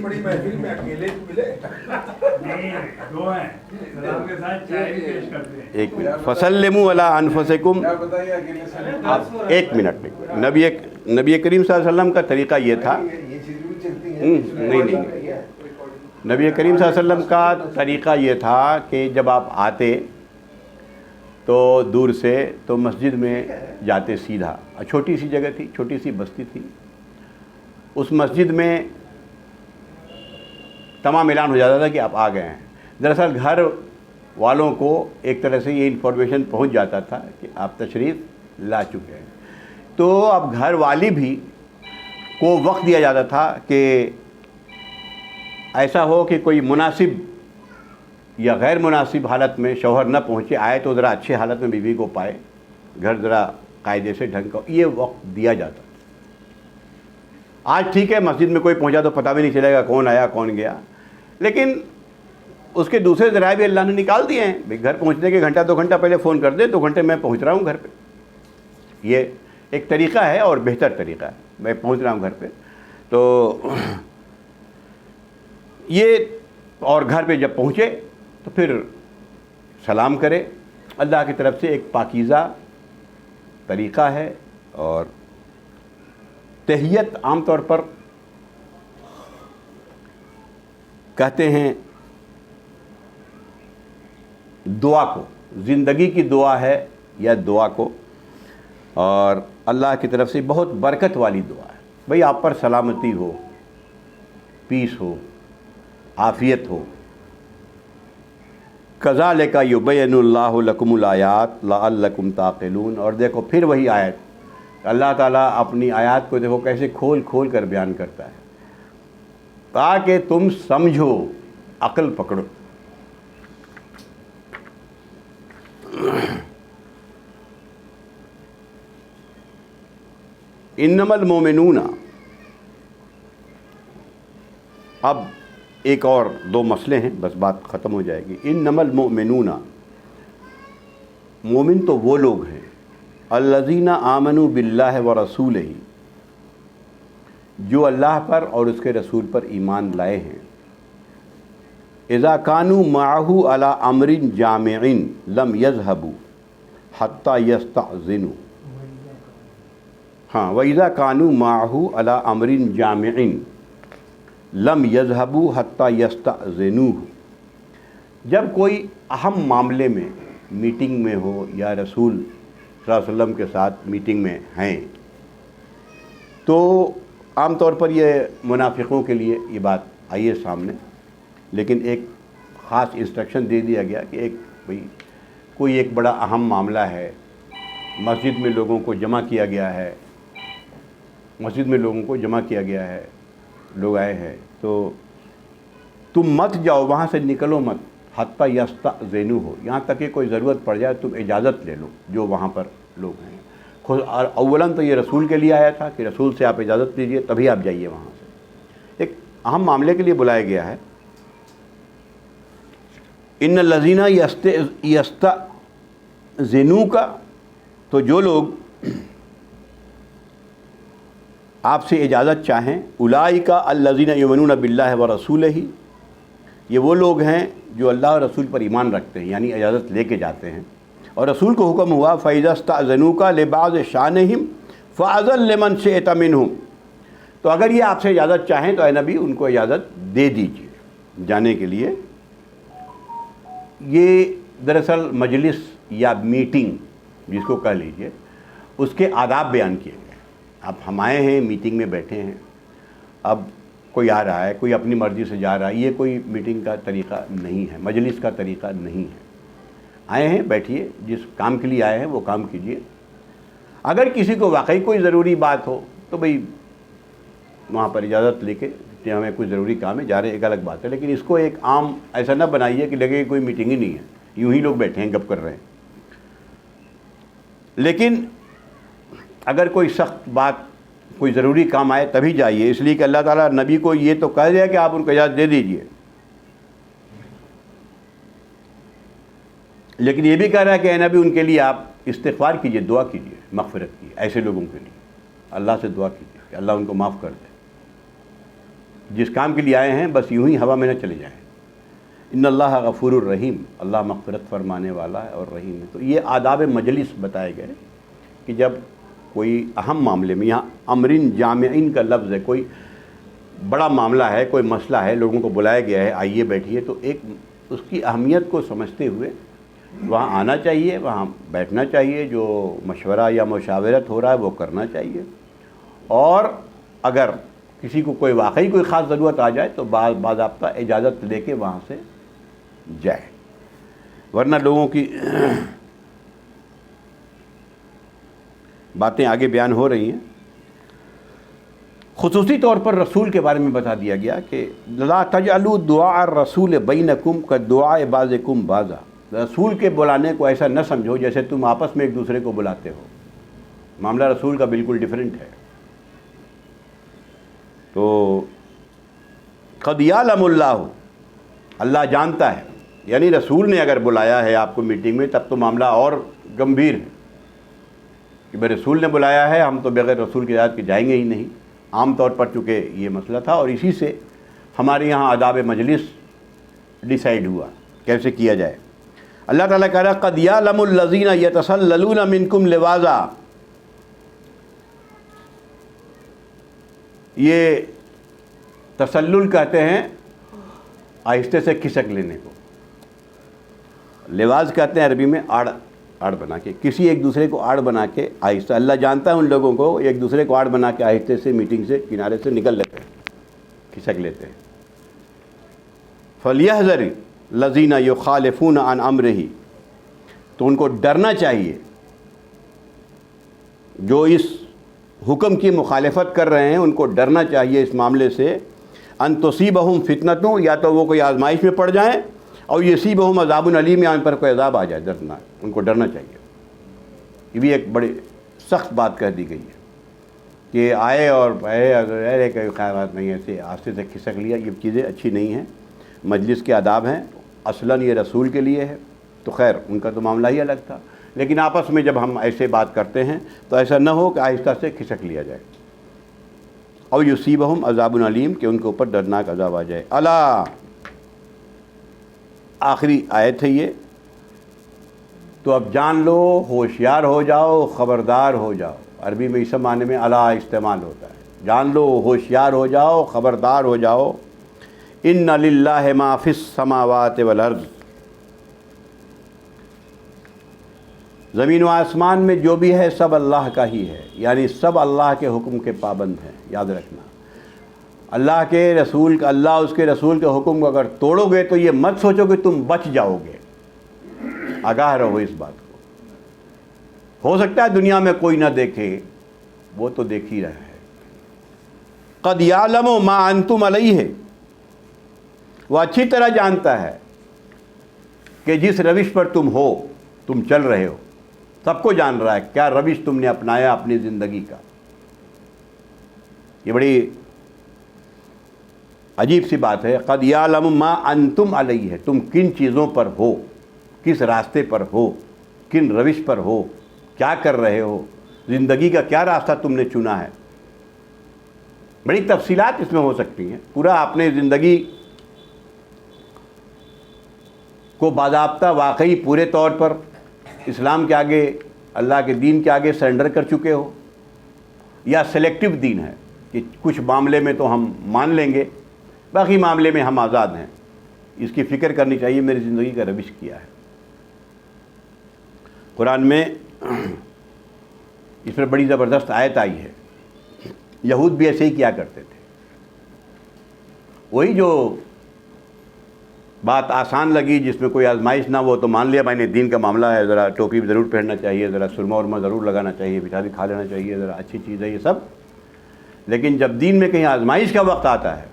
[SPEAKER 1] ایک منٹ، فسلموا علی انفسکم. ایک منٹ. نبی کریم صلی اللہ علیہ وسلم کا طریقہ یہ تھا، نہیں، نبی کریم صلی اللہ علیہ وسلم کا طریقہ یہ تھا کہ جب آپ آتے تو دور سے تو مسجد میں جاتے سیدھا. چھوٹی سی جگہ تھی، چھوٹی سی بستی تھی. اس مسجد میں تمام اعلان ہو جاتا تھا کہ آپ آ گئے ہیں. دراصل گھر والوں کو ایک طرح سے یہ انفارمیشن پہنچ جاتا تھا کہ آپ تشریف لا چکے ہیں. تو اب گھر والی بھی کو وقت دیا جاتا تھا کہ ایسا ہو کہ کوئی مناسب یا غیر مناسب حالت میں شوہر نہ پہنچے، آئے تو ذرا اچھے حالت میں بیوی کو پائے، گھر ذرا قاعدے سے ڈھنگ کا، یہ وقت دیا جاتا. آج ٹھیک ہے مسجد میں کوئی پہنچا تو پتہ بھی نہیں چلے گا کون آیا کون گیا، لیکن اس کے دوسرے ذرائع بھی اللہ نے نکال دیے ہیں. بھائی گھر پہنچنے کے گھنٹہ 2 گھنٹہ پہلے فون کر دیں، 2 گھنٹے میں پہنچ رہا ہوں گھر پہ. یہ ایک طریقہ ہے اور بہتر طریقہ ہے، میں پہنچ رہا ہوں گھر پہ. تو یہ، اور گھر پہ جب پہنچے تو پھر سلام کرے. اللہ کی طرف سے ایک پاکیزہ طریقہ ہے. اور تحیت عام طور پر کہتے ہیں دعا کو، زندگی کی دعا ہے یا دعا کو، اور اللہ کی طرف سے بہت برکت والی دعا ہے. بھئی آپ پر سلامتی ہو، پیس ہو، عافیت ہو. کذالک یبین اللہ لکم الآیات لعلکم تعقلون. اور دیکھو پھر وہی آیت، اللہ تعالیٰ اپنی آیات کو دیکھو کیسے کھول کھول کر بیان کرتا ہے تاکہ تم سمجھو، عقل پکڑو. انما المومنون، اب ایک اور دو مسئلے ہیں، بس بات ختم ہو جائے گی۔ انما المؤمنون، مومن تو وہ لوگ ہیں، الذین آمنوا باللہ ورسولہ، جو اللہ پر اور اس کے رسول پر ایمان لائے ہیں، اذا کانوا معہ علی امر جامع لم یذهبوا حتی یستأذنوا، ہاں وَإِذَا كَانُوا مَعَهُ عَلَىٰ أَمْرٍ جَامِعٍ لَمْ يَذْهَبُوا حَتَّى يَسْتَأْذِنُوهُ، جب کوئی اہم معاملے میں میٹنگ میں ہو یا رسول صلی اللہ علیہ وسلم کے ساتھ میٹنگ میں ہیں، تو عام طور پر یہ منافقوں کے لیے یہ بات آئی ہے سامنے، لیکن ایک خاص انسٹرکشن دے دیا گیا کہ کوئی ایک بڑا اہم معاملہ ہے، مسجد میں لوگوں کو جمع کیا گیا ہے، لوگ آئے ہیں، تو تم مت جاؤ، وہاں سے نکلو مت، حتیٰ یستأذنوا ہو، یہاں تک کہ کوئی ضرورت پڑ جائے تم اجازت لے لو جو وہاں پر لوگ ہیں۔ اولاً تو یہ رسول کے لیے آیا تھا کہ رسول سے آپ اجازت لیجئے تبھی آپ جائیے وہاں سے، ایک اہم معاملے کے لیے بلایا گیا ہے۔ ان الذین یستأذنوک، تو جو لوگ آپ سے اجازت چاہیں، اولئک الذین یؤمنون باللہ ورسولہ، یہ وہ لوگ ہیں جو اللہ اور رسول پر ایمان رکھتے ہیں، یعنی اجازت لے کے جاتے ہیں، اور رسول کو حکم ہوا فَإِذَا اسْتَأْذَنُوكَ لِبَعْضِ شَأْنِهِمْ فَأَذِن لِمَنْ شِئْتَ مِنْهُمْ، تو اگر یہ آپ سے اجازت چاہیں تو اے نبی ان کو اجازت دے دیجیے جانے کے لیے۔ یہ دراصل مجلس یا میٹنگ جس کو کہہ لیجیے، اس کے آداب بیان کیے گئے۔ اب ہم آئے ہیں، میٹنگ میں بیٹھے ہیں، اب کوئی آ رہا ہے، کوئی اپنی مرضی سے جا رہا ہے، یہ کوئی میٹنگ کا طریقہ نہیں ہے، مجلس کا طریقہ نہیں ہے۔ آئے ہیں، بیٹھیے، جس کام کے لیے آئے ہیں وہ کام کیجیے۔ اگر کسی کو واقعی کوئی ضروری بات ہو تو وہاں پر اجازت لے کے کہ ہمیں کوئی ضروری کام ہے، جا رہے ہیں، ایک الگ بات ہے، لیکن اس کو ایک عام ایسا نہ بنائیے کہ لگے کوئی میٹنگ ہی نہیں ہے، یوں ہی لوگ بیٹھے ہیں، گپ کر رہے ہیں۔ لیکن اگر کوئی سخت بات، کوئی ضروری کام آئے تبھی جائیے، اس لیے کہ اللہ تعالیٰ نبی کو یہ تو کہہ دیا کہ آپ ان کو اجازت دے دیجئے، لیکن یہ بھی کہہ رہا ہے کہ اے نبی ان کے لیے آپ استغفار کیجئے، دعا کیجئے، مغفرت کی، ایسے لوگوں کے لیے اللہ سے دعا کیجئے کہ اللہ ان کو معاف کر دے، جس کام کے لیے آئے ہیں بس یوں ہی ہوا میں نہ چلے جائیں۔ ان اللہ غفور الرحیم، اللہ مغفرت فرمانے والا ہے اور رحیم ہے۔ تو یہ آداب مجلس بتائے گئے کہ جب کوئی اہم معاملے میں، یہاں امرن جامعین کا لفظ ہے، کوئی بڑا معاملہ ہے، کوئی مسئلہ ہے، لوگوں کو بلایا گیا ہے، آئیے بیٹھیے، تو ایک اس کی اہمیت کو سمجھتے ہوئے وہاں آنا چاہیے، وہاں بیٹھنا چاہیے، جو مشورہ یا مشاورت ہو رہا ہے وہ کرنا چاہیے، اور اگر کسی کو کوئی واقعی کوئی خاص ضرورت آ جائے تو باضابطہ اجازت لے کے وہاں سے جائے، ورنہ لوگوں کی باتیں آگے بیان ہو رہی ہیں۔ خصوصی طور پر رسول کے بارے میں بتا دیا گیا کہ لا تجعلوا دعاء الرسول بینکم کدعاء بعضکم بعضا، رسول کے بلانے کو ایسا نہ سمجھو جیسے تم آپس میں ایک دوسرے کو بلاتے ہو، معاملہ رسول کا بالکل ڈیفرنٹ ہے۔ تو قد یعلم اللہ، اللہ جانتا ہے، یعنی رسول نے اگر بلایا ہے آپ کو میٹنگ میں تب تو معاملہ اور گمبھیر ہے کہ بھائی رسول نے بلایا ہے، ہم تو بغیر رسول کی اجازت کے جائیں گے ہی نہیں۔ عام طور پر چونکہ یہ مسئلہ تھا اور اسی سے ہمارے یہاں آداب مجلس ڈیسائیڈ ہوا کیسے کیا جائے۔ اللہ تعالیٰ کہہ رہا ہے قد یعلم الذین یتسللون منکم لواذا، یہ تسلل کہتے ہیں آہستے سے کھسک لینے کو، لواز کہتے ہیں عربی میں آڑ بنا کے، کسی ایک دوسرے کو آڑ بنا کے آہستہ، اللہ جانتا ہے ان لوگوں کو ایک دوسرے کو آڑ بنا کے آہستے سے میٹنگ سے کنارے سے نکل لیتے ہیں، کھسک لیتے ہیں۔ فَلْيَحْذَرِ الَّذِينَ يُخَالِفُونَ عَنْ أَمْرِهِ، تو ان کو ڈرنا چاہیے جو اس حکم کی مخالفت کر رہے ہیں، ان کو ڈرنا چاہیے اس معاملے سے، ان تصیبہم فتنۃ، یا تو وہ کوئی آزمائش میں پڑ جائیں، اور یصیبہم عذاب علیم، یا ان پر کوئی عذاب آ جائے دردناک، ان کو ڈرنا چاہیے۔ یہ بھی ایک بڑی سخت بات کہہ دی گئی ہے کہ آئے اور کوئی خیالات نہیں، ایسے آستے سے کھسک لیا، یہ چیزیں اچھی نہیں ہیں۔ مجلس کے آداب ہیں، اصلاً یہ رسول کے لیے ہے، تو خیر ان کا تو معاملہ ہی الگ تھا، لیکن آپس میں جب ہم ایسے بات کرتے ہیں تو ایسا نہ ہو کہ آہستہ سے کھسک لیا جائے. او یصیبہم عذاب علیم، کہ ان کے اوپر دردناک عذاب آ جائے. الا، آخری آیت ہے یہ. تو اب جان لو، ہوشیار ہو جاؤ، خبردار ہو جاؤ. عربی میں اس معنی میں الا استعمال ہوتا ہے. جان لو، ہوشیار ہو جاؤ، خبردار ہو جاؤ. ان للہ ما فی السماوات والارض، زمین و آسمان میں جو بھی ہے سب اللہ کا ہی ہے، یعنی سب اللہ کے حکم کے پابند ہیں. یاد رکھنا، اللہ کے رسول کا، اللہ اس کے رسول کے حکم کو اگر توڑو گے تو یہ مت سوچو کہ تم بچ جاؤ گے. آگاہ رہو اس بات کو. ہو سکتا ہے دنیا میں کوئی نہ دیکھے، وہ تو دیکھ ہی رہا ہے. قد یعلم ما انتم علیہ، وہ اچھی طرح جانتا ہے کہ جس روش پر تم ہو، تم چل رہے ہو، سب کو جان رہا ہے کیا روش تم نے اپنایا اپنی زندگی کا. یہ بڑی عجیب سی بات ہے. قد یعلم ما انتم علیہ، تم کن چیزوں پر ہو، کس راستے پر ہو، کن روش پر ہو، کیا کر رہے ہو، زندگی کا کیا راستہ تم نے چنا ہے. بڑی تفصیلات اس میں ہو سکتی ہیں. پورا اپنے زندگی کو باضابطہ واقعی پورے طور پر اسلام کے آگے، اللہ کے دین کے آگے سرنڈر کر چکے ہو، یا سلیکٹیو دین ہے کہ کچھ معاملے میں تو ہم مان لیں گے، باقی معاملے میں ہم آزاد ہیں. اس کی فکر کرنی چاہیے میری زندگی کا روش کیا ہے. قرآن میں اس پر بڑی زبردست آیت آئی ہے. یہود بھی ایسے ہی کیا کرتے تھے. وہی جو بات آسان لگی، جس میں کوئی آزمائش نہ ہو، تو مان لیا میں نے دین کا معاملہ ہے، ذرا ٹوپی ضرور پہننا چاہیے، ذرا سرما ورما ضرور لگانا چاہیے، میٹھا بھی کھا لینا چاہیے، ذرا اچھی چیز ہے یہ سب. لیکن جب دین میں کہیں آزمائش کا وقت آتا ہے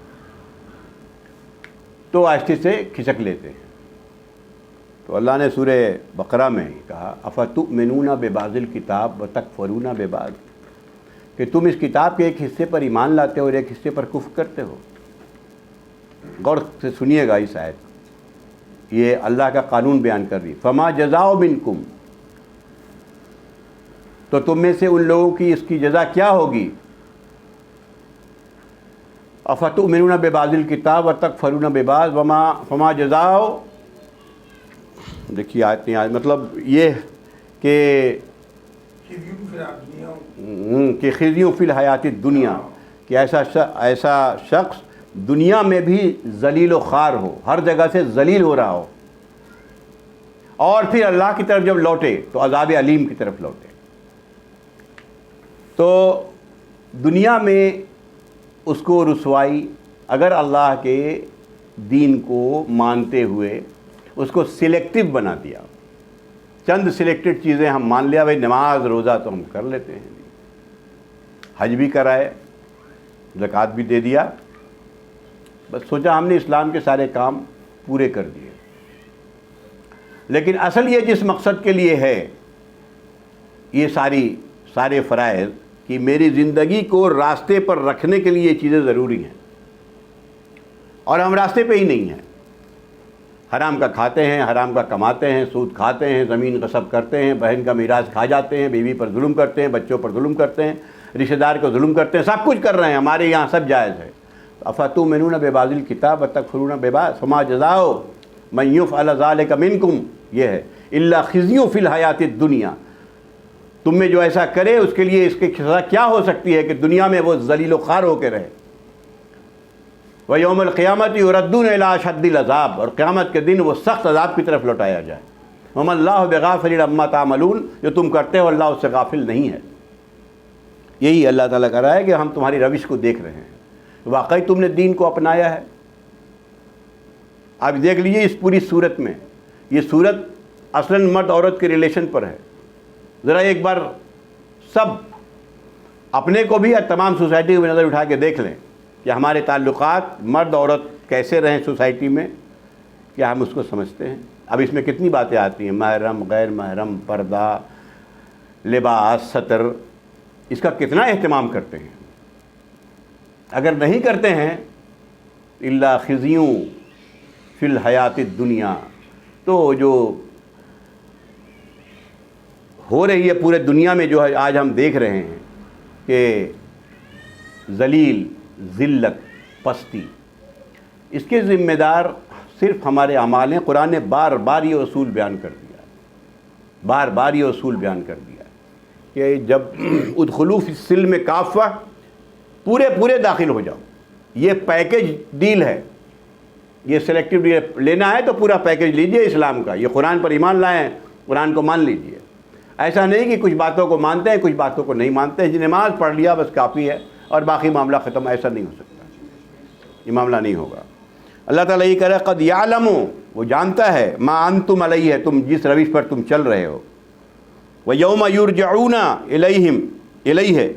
[SPEAKER 1] تو آہستہ سے کھسک لیتے ہیں. تو اللہ نے سورہ بقرہ میں کہا افتؤمنون ببعض الکتاب وتکفرون ببعض، کہ تم اس کتاب کے ایک حصے پر ایمان لاتے ہو اور ایک حصے پر کفر کرتے ہو. غور سے سنیے گا اس آیت. یہ اللہ کا قانون بیان کر رہی. فما جزاء منکم، تو تم میں سے ان لوگوں کی اس کی جزا کیا ہوگی. افتؤمنون ببعض الکتاب وتکفرون ببعض فما جزاء، دیکھیے آیت نہیں، مطلب یہ کہ خزیوں فی الحیات الدنیا، کہ ایسا شخص دنیا میں بھی ذلیل و خوار ہو، ہر جگہ سے ذلیل ہو رہا ہو، اور پھر اللہ کی طرف جب لوٹے تو عذاب علیم کی طرف لوٹے. تو دنیا میں اس کو رسوائی، اگر اللہ کے دین کو مانتے ہوئے اس کو سلیکٹیو بنا دیا. چند سلیکٹڈ چیزیں ہم مان لیا، بھائی نماز روزہ تو ہم کر لیتے ہیں، حج بھی کرائے، زکوٰۃ بھی دے دیا، بس سوچا ہم نے اسلام کے سارے کام پورے کر دیے. لیکن اصل یہ جس مقصد کے لیے ہے یہ سارے فرائض، کہ میری زندگی کو راستے پر رکھنے کے لیے یہ چیزیں ضروری ہیں، اور ہم راستے پہ ہی نہیں ہیں. حرام کا کھاتے ہیں، حرام کا کماتے ہیں، سود کھاتے ہیں، زمین غصب کرتے ہیں، بہن کا میراث کھا جاتے ہیں، بیوی پر ظلم کرتے ہیں، بچوں پر ظلم کرتے ہیں، رشتہ دار کو ظلم کرتے ہیں، سب کچھ کر رہے ہیں. ہمارے یہاں سب جائز ہے. افتؤمنون ببعض الکتاب وتکفرون ببعض فما جزاء من یفعل ذلک منکم، یہ ہے الا خزی فی الحیات الدنیا. تم میں جو ایسا کرے اس کے لیے اس کی سزا کیا ہو سکتی ہے کہ دنیا میں وہ ذلیل و خوار ہو کے رہے. وَيَوْمَ الْقِيَامَةِ يُرَدُّونَ إِلَىٰ أَشَدِّ الْعَذَابِ، اور قیامت کے دن وہ سخت عذاب کی طرف لوٹایا جائے. وَمَا اللَّهُ بِغَافِلٍ عَمَّا تَعْمَلُونَ، جو تم کرتے ہو اللہ اس سے غافل نہیں ہے. یہی اللہ تعالیٰ کہہ رہا ہے کہ ہم تمہاری روش کو دیکھ رہے ہیں، واقعی تم نے دین کو اپنایا ہے. آپ دیکھ لیجئے اس پوری صورت میں، یہ صورت اصلاً مرد عورت کے ریلیشن پر ہے. ذرا ایک بار سب اپنے کو بھی اور تمام سوسائٹی کو بھی نظر اٹھا کے دیکھ لیں کہ ہمارے تعلقات مرد عورت کیسے رہیں سوسائٹی میں، کیا ہم اس کو سمجھتے ہیں. اب اس میں کتنی باتیں آتی ہیں، محرم، غیر محرم، پردہ، لباس، ستر، اس کا کتنا اہتمام کرتے ہیں. اگر نہیں کرتے ہیں الا خزیوں فی الحیات الدنیا، تو جو ہو رہی ہے پورے دنیا میں جو ہے آج ہم دیکھ رہے ہیں کہ ذلیل، ذلت، پستی، اس کے ذمہ دار صرف ہمارے اعمال ہیں۔ قرآن نے بار بار یہ اصول بیان کر دیا، بار بار یہ اصول بیان کر دیا کہ جب ادخلوا فی السلم کافہ، پورے داخل ہو جاؤ۔ یہ پیکج ڈیل ہے، یہ سلیکٹیو ڈیل، لینا ہے تو پورا پیکج لیجئے اسلام کا۔ یہ قرآن پر ایمان لائے ہیں، قرآن کو مان لیجئے۔ ایسا نہیں کہ کچھ باتوں کو مانتے ہیں، کچھ باتوں کو نہیں مانتے ہیں، نماز پڑھ لیا بس کافی ہے اور باقی معاملہ ختم، ایسا نہیں ہو سکتا، یہ معاملہ نہیں ہوگا۔ اللہ تعالیٰ یہ کہہ رہا ہے قد یعلم، وہ جانتا ہے، ما انتم علیہ، تم جس روش پر تم چل رہے ہو، وَيَوْمَ يُرْجَعُونَ الیہ،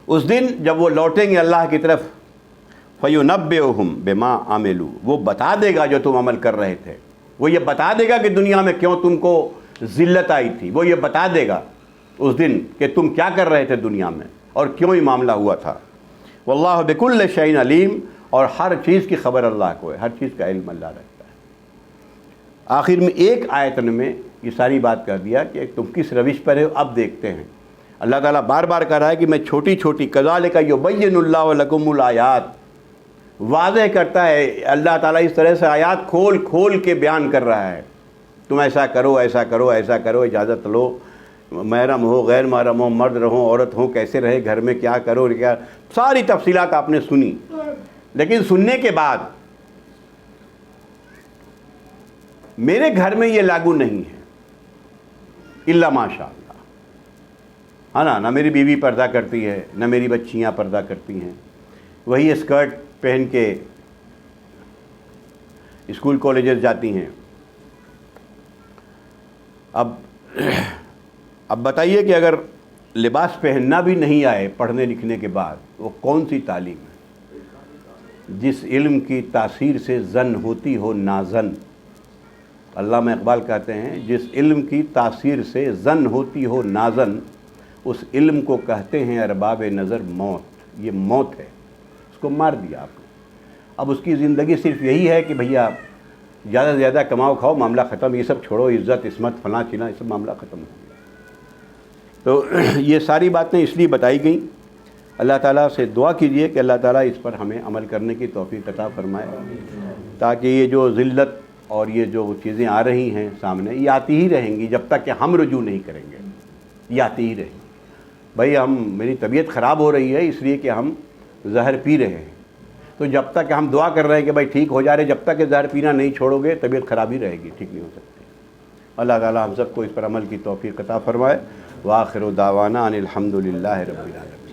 [SPEAKER 1] اس دن جب وہ لوٹیں گے اللہ کی طرف، فَيُنَبِّئُهُم بِمَا عَمِلُوا، وہ بتا دے گا جو تم عمل کر رہے تھے، وہ یہ بتا دے گا کہ دنیا میں کیوں تم کو ذلت آئی تھی، وہ یہ بتا دے گا اس دن کہ تم کیا کر رہے تھے دنیا میں اور کیوں یہ معاملہ ہوا تھا۔ واللہ بکل شیء علیم، اور ہر چیز کی خبر اللہ کو ہے، ہر چیز کا علم اللہ رکھتا ہے۔ آخر میں ایک آیت میں یہ ساری بات کر دیا کہ تم کس روش پر ہو، اب دیکھتے ہیں۔ اللہ تعالیٰ بار بار کہہ رہا ہے کہ میں چھوٹی چھوٹی کذالک یبین اللہ لکم الآیات، واضح کرتا ہے اللہ تعالیٰ، اس طرح سے آیات کھول کھول کے بیان کر رہا ہے، تم ایسا کرو، ایسا کرو، ایسا کرو، اجازت لو، محرم ہو، غیر محرم ہو، مرد رہو، عورت ہو، کیسے رہے گھر میں، کیا کرو، کیا، ساری تفصیلات آپ نے سنی۔ لیکن سننے کے بعد میرے گھر میں یہ لاگو نہیں ہے، الا ماشاء اللہ، ہے نا، نہ میری بیوی پردہ کرتی ہے، نہ میری بچیاں پردہ کرتی ہیں، وہی اسکرٹ پہن کے اسکول کالجز جاتی ہیں۔ اب بتائیے کہ اگر لباس پہننا بھی نہیں آئے پڑھنے لکھنے کے بعد، وہ کون سی تعلیم ہے؟ جس علم کی تاثیر سے زن ہوتی ہو نازن، علامہ اقبال کہتے ہیں جس علم کی تاثیر سے زن ہوتی ہو نازن، اس علم کو کہتے ہیں ارباب نظر موت۔ یہ موت ہے، اس کو مار دیا آپ نے۔ اب اس کی زندگی صرف یہی ہے کہ بھیا زیادہ سے زیادہ کماؤ کھاؤ، معاملہ ختم، یہ سب چھوڑو، عزت عصمت فلاں چینا، یہ سب معاملہ ختم ہو گیا۔ تو یہ ساری باتیں اس لیے بتائی گئیں۔ اللہ تعالیٰ سے دعا کیجئے کہ اللہ تعالیٰ اس پر ہمیں عمل کرنے کی توفیق عطا فرمائے، تاکہ یہ جو ذلت اور یہ جو چیزیں آ رہی ہیں سامنے، یہ آتی ہی رہیں گی جب تک کہ ہم رجوع نہیں کریں گے، یہ آتی ہی رہیں گی۔ بھائی میری طبیعت خراب ہو رہی ہے اس لیے کہ ہم زہر پی رہے ہیں، تو جب تک ہم دعا کر رہے ہیں کہ بھائی ٹھیک ہو جا رہے، جب تک کہ زہر پینا نہیں چھوڑو گے طبیعت خراب ہی رہے گی، ٹھیک نہیں ہو سکتی۔ اللہ تعالیٰ ہم سب کو اس پر عمل کی توفیق عطا فرمائے۔ وآخر دعوانا ان الحمد للہ رب العالمین۔